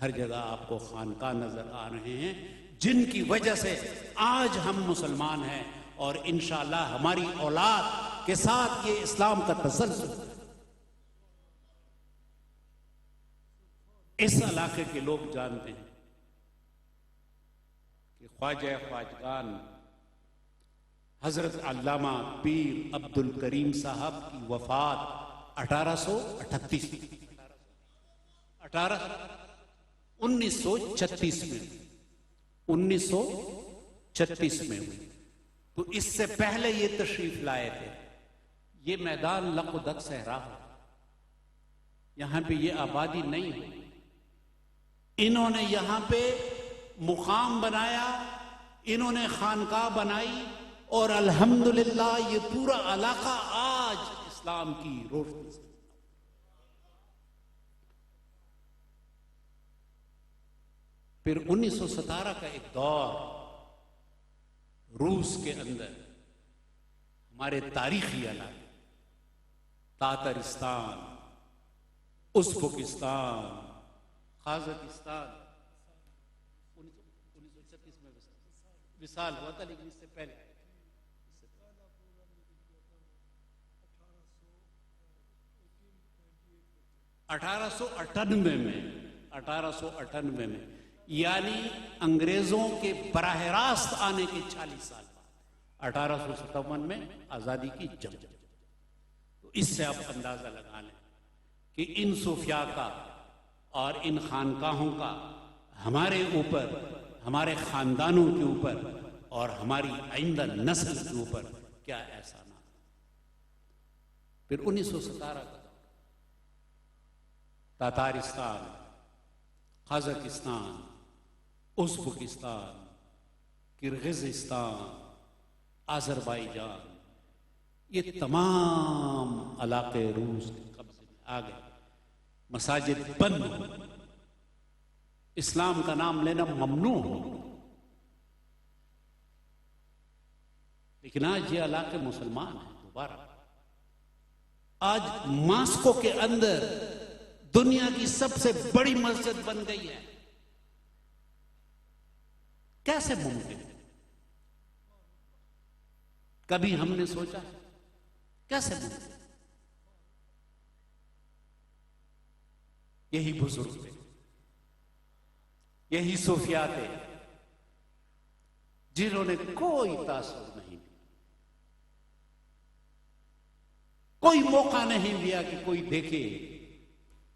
ہر جگہ آپ کو خانقاہ نظر آ رہے ہیں، جن کی وجہ سے آج ہم مسلمان ہیں. اور انشاءاللہ ہماری اولاد کے ساتھ یہ اسلام کا تسلسل. اس علاقے کے لوگ جانتے ہیں کہ خواجہ خواجگان حضرت علامہ پیر عبد الکریم صاحب کی وفات 1836 1936 میں 1936 میں ہوئی. تو اس سے پہلے یہ تشریف لائے تھے. یہ میدان لق و دق صحرا ہے، یہاں پہ یہ آبادی نہیں ہے. انہوں نے یہاں پہ مقام بنایا، انہوں نے خانقاہ بنائی، اور الحمدللہ یہ پورا علاقہ آج اسلام کی روشنی سے. پھر 1917 کا ایک دور روس کے اندر ہمارے تاریخی علاقے تاترستان، ازبکستان، قازقستان 1936 میں وصال ہوا تھا، لیکن اس سے پہلے 1898 میں یعنی انگریزوں کے براہ راست آنے کے 40 سال بعد 1857 میں آزادی کی جنگ. تو اس سے آپ اندازہ لگا لیں کہ ان صوفیاء کا اور ان خانقاہوں کا ہمارے اوپر، ہمارے خاندانوں کے اوپر اور ہماری آئندہ نسل کے اوپر کیا احسانات. پھر 1917 کا Tatarstan, Kazakhstan, Uzbekistan, Kyrgyzstan, Azerbaijan, یہ تمام علاقے روس کے قبضے میں آ گئے. مساجد بند ہو، اسلام کا نام لینا ممنوع ہو. لیکن آج یہ علاقے مسلمان ہیں دوبارہ. آج ماسکو کے اندر دنیا کی سب سے بڑی مسجد بن گئی ہے. کیسے ممکن؟ کبھی ہم نے سوچا کیسے ممکن؟ یہی بزرگ تھے، یہی صوفیاء تھے جنہوں نے کوئی تاثر نہیں دیا، کوئی موقع نہیں دیا کہ کوئی دیکھے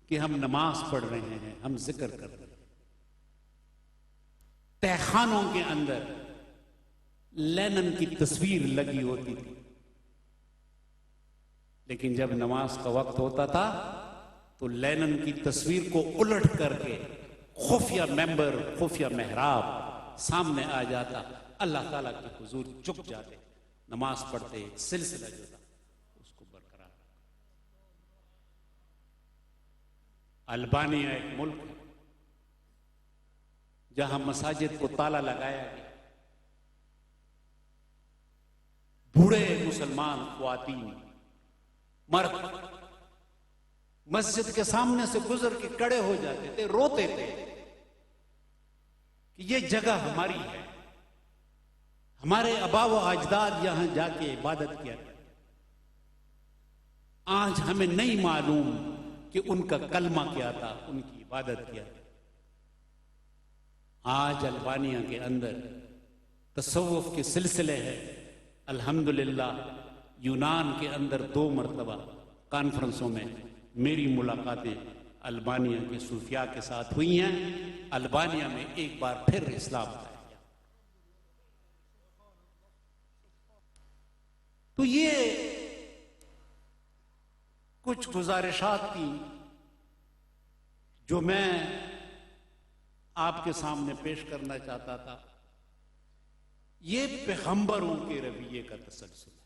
کہ ہم نماز پڑھ رہے ہیں، ہم ذکر کر رہے ہیں. تہخانوں کے اندر لینن کی تصویر لگی ہوتی تھی، لیکن جب نماز کا وقت ہوتا تھا تو لینن کی تصویر کو الٹ کر کے خفیہ ممبر، خفیہ محراب سامنے آ جاتا، اللہ تعالیٰ کے حضور چک جاتے، نماز پڑھتے، ایک سلسلہ جو تھا اس کو برقرار. البانیہ ایک ملک ہے جہاں مساجد کو تالا لگایا گیا. بوڑھے مسلمان خواتین، مرد مسجد کے سامنے سے گزر کے کھڑے ہو جاتے تھے، روتے تھے کہ یہ جگہ ہماری ہے، ہمارے آبا و اجداد یہاں جا کے عبادت کیا کرتے۔ آج ہمیں نہیں معلوم کہ ان کا کلمہ کیا تھا، ان کی عبادت کیا تھی۔ آج البانیہ کے اندر تصوف کے سلسلے ہیں، الحمدللہ۔ یونان کے اندر 2 مرتبہ کانفرنسوں میں میری ملاقاتیں البانیہ کے صوفیاء کے ساتھ ہوئی ہیں۔ البانیہ میں ایک بار پھر اسلام آیا۔ تو یہ کچھ گزارشات تھی جو میں آپ کے سامنے پیش کرنا چاہتا تھا۔ یہ پیغمبروں کے رویے کا تسلسل ہے،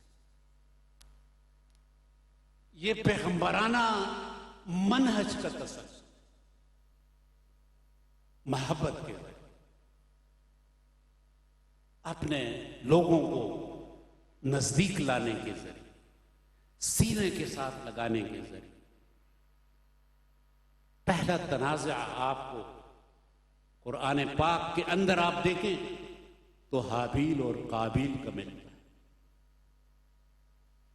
یہ پیغمبرانہ منہج کا تسلسل، محبت کے ذریعے، اپنے لوگوں کو نزدیک لانے کے ذریعے، سینے کے ساتھ لگانے کے ذریعے۔ پہلا تنازع آپ کو قرآن پاک کے اندر آپ دیکھیں تو حابیل اور قابیل کا ملتا ہے۔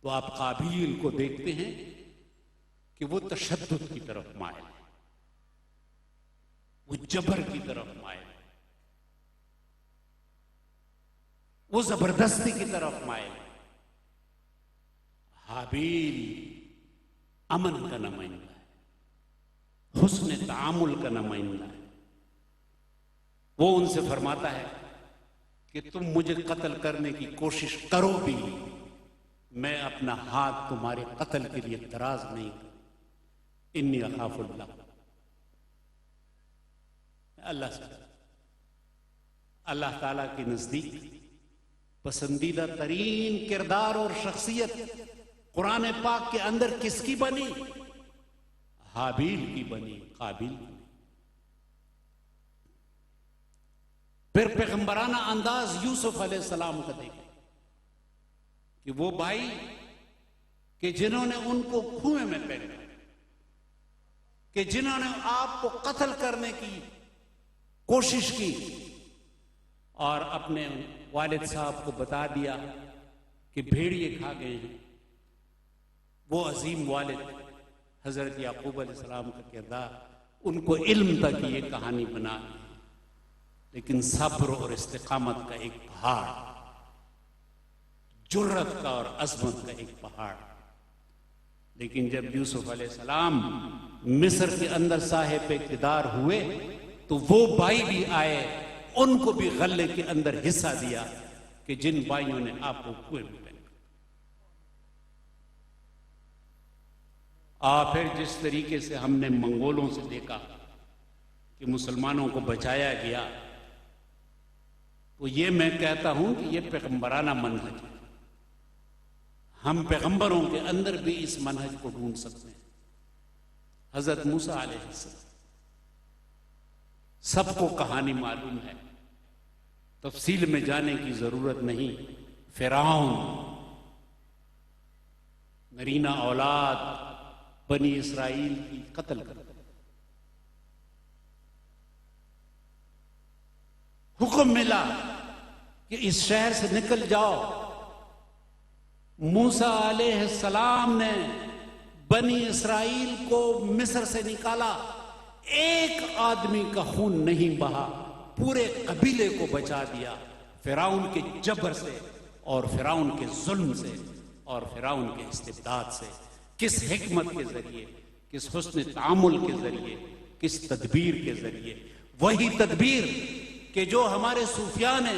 تو آپ قابیل کو دیکھتے ہیں کہ وہ تشدد کی طرف مائل ہے، وہ جبر کی طرف مائل ہے، وہ زبردستی کی طرف مائل ہے۔ حابیل امن کا نمائندہ ہے، حسن تعامل کا نمائندہ ہے۔ وہ ان سے فرماتا ہے کہ تم مجھے قتل کرنے کی کوشش کرو بھی، میں اپنا ہاتھ تمہارے قتل کے لیے دراز نہیں کروں، انی اخاف اللہ۔ اللہ سے اللہ تعالی کے نزدیک پسندیدہ ترین کردار اور شخصیت قرآن پاک کے اندر کس کی بنی؟ حابیل کی بنی، قابیل کی۔ پھر پیغمبرانہ انداز یوسف علیہ السلام کا دیکھیں کہ وہ بھائی کہ جنہوں نے ان کو کنویں میں پھینکا، کہ جنہوں نے آپ کو قتل کرنے کی کوشش کی اور اپنے والد صاحب کو بتا دیا کہ بھیڑیے کھا گئے ہیں، وہ عظیم والد حضرت یعقوب علیہ السلام کا کردار، ان کو علم تھا کہ یہ کہانی بنا ہے، لیکن صبر اور استقامت کا ایک پہاڑ، جرت کا اور عظمت کا ایک پہاڑ۔ لیکن جب یوسف علیہ السلام مصر کے اندر صاحب اقتدار ہوئے تو وہ بھائی بھی آئے، ان کو بھی غلے کے اندر حصہ دیا کہ جن بھائیوں نے آپ کو کنویں میں پھینکا۔ پھر جس طریقے سے ہم نے منگولوں سے دیکھا کہ مسلمانوں کو بچایا گیا، تو یہ میں کہتا ہوں کہ یہ پیغمبرانہ منہج ہے۔ ہم پیغمبروں کے اندر بھی اس منہج کو ڈھونڈ سکتے ہیں۔ حضرت موسیٰ علیہ السلام، سب کو کہانی معلوم ہے، تفصیل میں جانے کی ضرورت نہیں۔ فرعون، نرینہ اولاد بنی اسرائیل کی قتل کر حکم ملا کہ اس شہر سے نکل جاؤ۔ موسیٰ علیہ السلام نے بنی اسرائیل کو مصر سے نکالا، ایک آدمی کا خون نہیں بہا، پورے قبیلے کو بچا دیا فرعون کے جبر سے اور فرعون کے ظلم سے اور فرعون کے استبداد سے۔ کس حکمت کے ذریعے، کس حسن تعامل کے ذریعے، کس تدبیر کے ذریعے؟ وہی تدبیر کہ جو ہمارے صوفیاء نے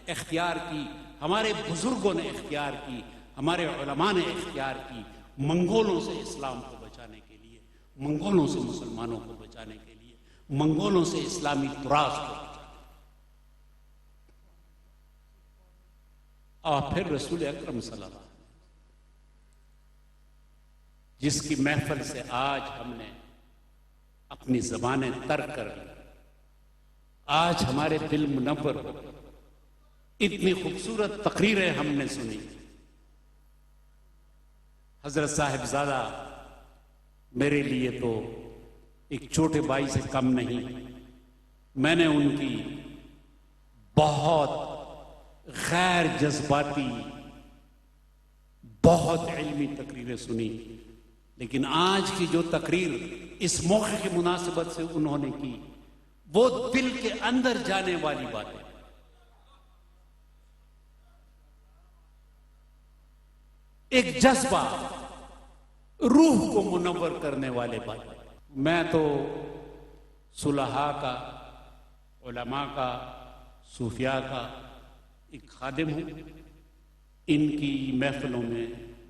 اختیار کی، ہمارے بزرگوں نے اختیار کی، ہمارے علماء نے اختیار کی، منگولوں سے اسلام کو بچانے کے لیے، منگولوں سے مسلمانوں کو بچانے کے لیے، منگولوں سے اسلامی تراث کو بچانے۔ اور پھر رسول اکرم صلی اللہ علیہ وسلم، جس کی محفل سے آج ہم نے اپنی زبانیں ترک کر لی، آج ہمارے دل منور ہو، اتنی خوبصورت تقریریں ہم نے سنی۔ حضرت صاحبزادہ میرے لیے تو ایک چھوٹے بھائی سے کم نہیں، میں نے ان کی بہت غیر جذباتی، بہت علمی تقریریں سنی، لیکن آج کی جو تقریر اس موقع کی مناسبت سے انہوں نے کی وہ دل کے اندر جانے والی باتیں، ایک جذبہ، روح کو منور کرنے والے باتیں۔ میں تو صلحاء کا، علماء کا، صوفیاء کا ایک خادم ہوں، ان کی محفلوں میں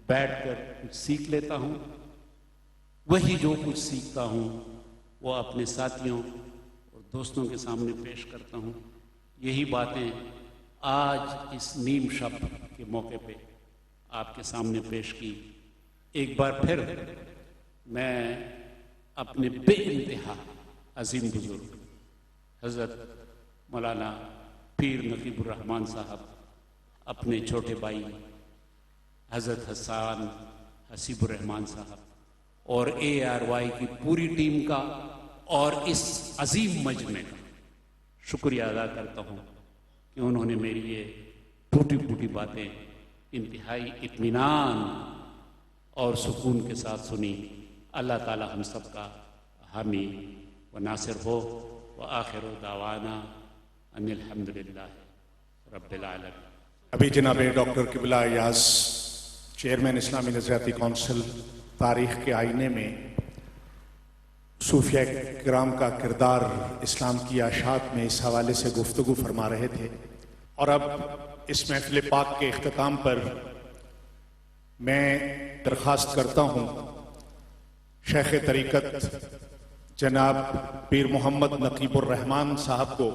بیٹھ کر کچھ سیکھ لیتا ہوں، وہی جو کچھ سیکھتا ہوں وہ اپنے ساتھیوں اور دوستوں کے سامنے پیش کرتا ہوں۔ یہی باتیں آج اس نیم شب کے موقع پہ آپ کے سامنے پیش کی۔ ایک بار پھر میں اپنے بے انتہا عظیم بزرگ حضرت مولانا پیر نقیب الرحمان صاحب، اپنے چھوٹے بھائی حضرت حسان حسیب الرحمان صاحب اور ARY کی پوری ٹیم کا اور اس عظیم مجمع کا شکریہ ادا کرتا ہوں کہ انہوں نے میری یہ ٹوٹی پھوٹی باتیں انتہائی اطمینان اور سکون کے ساتھ سنی۔ اللہ تعالی ہم سب کا حامی و ناصر ہو، وآخر دعوانا ان الحمدللہ رب العالمین۔ ابھی جناب ڈاکٹر قبلہ ایاز چیئرمین اسلامی نظریاتی کونسل تاریخ کے آئینے میں صوفیاء کرام کا کردار اسلام کی اشاعت میں اس حوالے سے گفتگو فرما رہے تھے، اور اب اس محفل پاک کے اختتام پر میں درخواست کرتا ہوں شیخ طریقت جناب پیر محمد نقیب الرحمان صاحب کو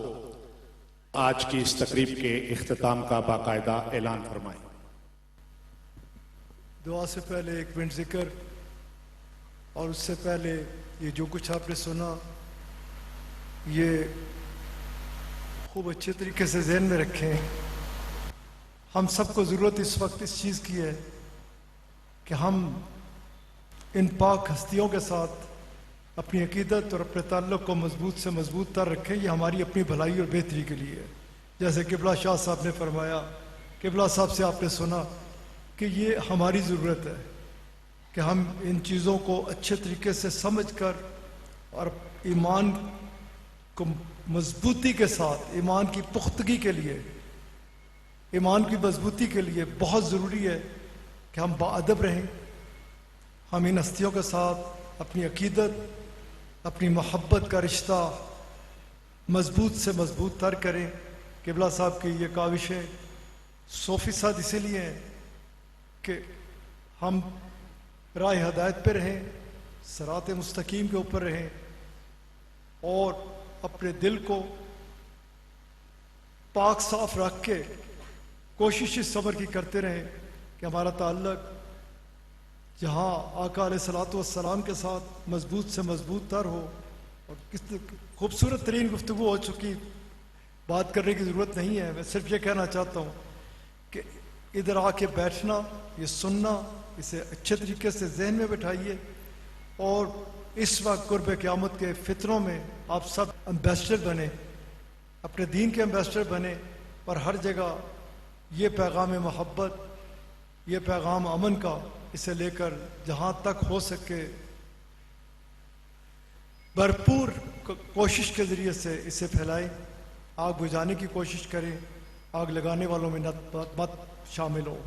آج کی اس تقریب کے اختتام کا باقاعدہ اعلان فرمائیں۔ دعا سے پہلے ایک منٹ ذکر، اور اس سے پہلے یہ جو کچھ آپ نے سنا یہ خوب اچھے طریقے سے ذہن میں رکھیں۔ ہم سب کو ضرورت اس وقت اس چیز کی ہے کہ ہم ان پاک ہستیوں کے ساتھ اپنی عقیدت اور اپنے تعلق کو مضبوط سے مضبوط تر رکھیں۔ یہ ہماری اپنی بھلائی اور بہتری کے لیے ہے۔ جیسے قبلہ شاہ صاحب نے فرمایا، قبلہ صاحب سے آپ نے سنا کہ یہ ہماری ضرورت ہے کہ ہم ان چیزوں کو اچھے طریقے سے سمجھ کر اور ایمان کو مضبوطی کے ساتھ، ایمان کی پختگی کے لیے، ایمان کی مضبوطی کے لیے بہت ضروری ہے کہ ہم باادب رہیں۔ ہم ان ہستیوں کے ساتھ اپنی عقیدت، اپنی محبت کا رشتہ مضبوط سے مضبوط تر کریں۔ قبلہ صاحب کی یہ کاوشیں 100% اسی لیے ہیں کہ ہم راہ ہدایت پہ رہیں، صراط مستقیم کے اوپر رہیں، اور اپنے دل کو پاک صاف رکھ کے کوشش اس صبر کی کرتے رہیں کہ ہمارا تعلق جہاں آقا علیہ الصلوۃ والسلام کے ساتھ مضبوط سے مضبوط تر ہو۔ اور کس خوبصورت ترین گفتگو ہو چکی، بات کرنے کی ضرورت نہیں ہے۔ میں صرف یہ کہنا چاہتا ہوں کہ ادھر آ کے بیٹھنا، یہ سننا، اسے اچھے طریقے سے ذہن میں بٹھائیے، اور اس وقت قرب قیامت کے فتنوں میں آپ سب امبیسڈر بنیں، اپنے دین کے امبیسڈر بنیں، اور ہر جگہ یہ پیغام محبت، یہ پیغام امن کا، اسے لے کر جہاں تک ہو سکے بھرپور کوشش کے ذریعے سے اسے پھیلائیں۔ آگ بجھانے کی کوشش کریں، آگ لگانے والوں میں مت شامل ہو۔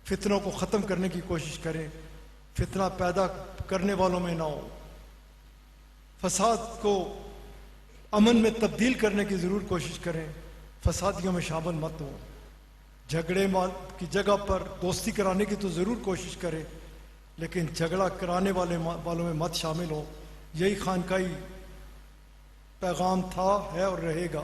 فتنوں کو ختم کرنے کی کوشش کریں، فتنہ پیدا کرنے والوں میں نہ ہو۔ فساد کو امن میں تبدیل کرنے کی ضرور کوشش کریں، فسادیوں میں شامل مت ہو۔ جھگڑے کی جگہ پر دوستی کرانے کی تو ضرور کوشش کریں، لیکن جھگڑا کرانے والوں میں مت شامل ہو۔ یہی خانقاہی پیغام تھا، ہے اور رہے گا۔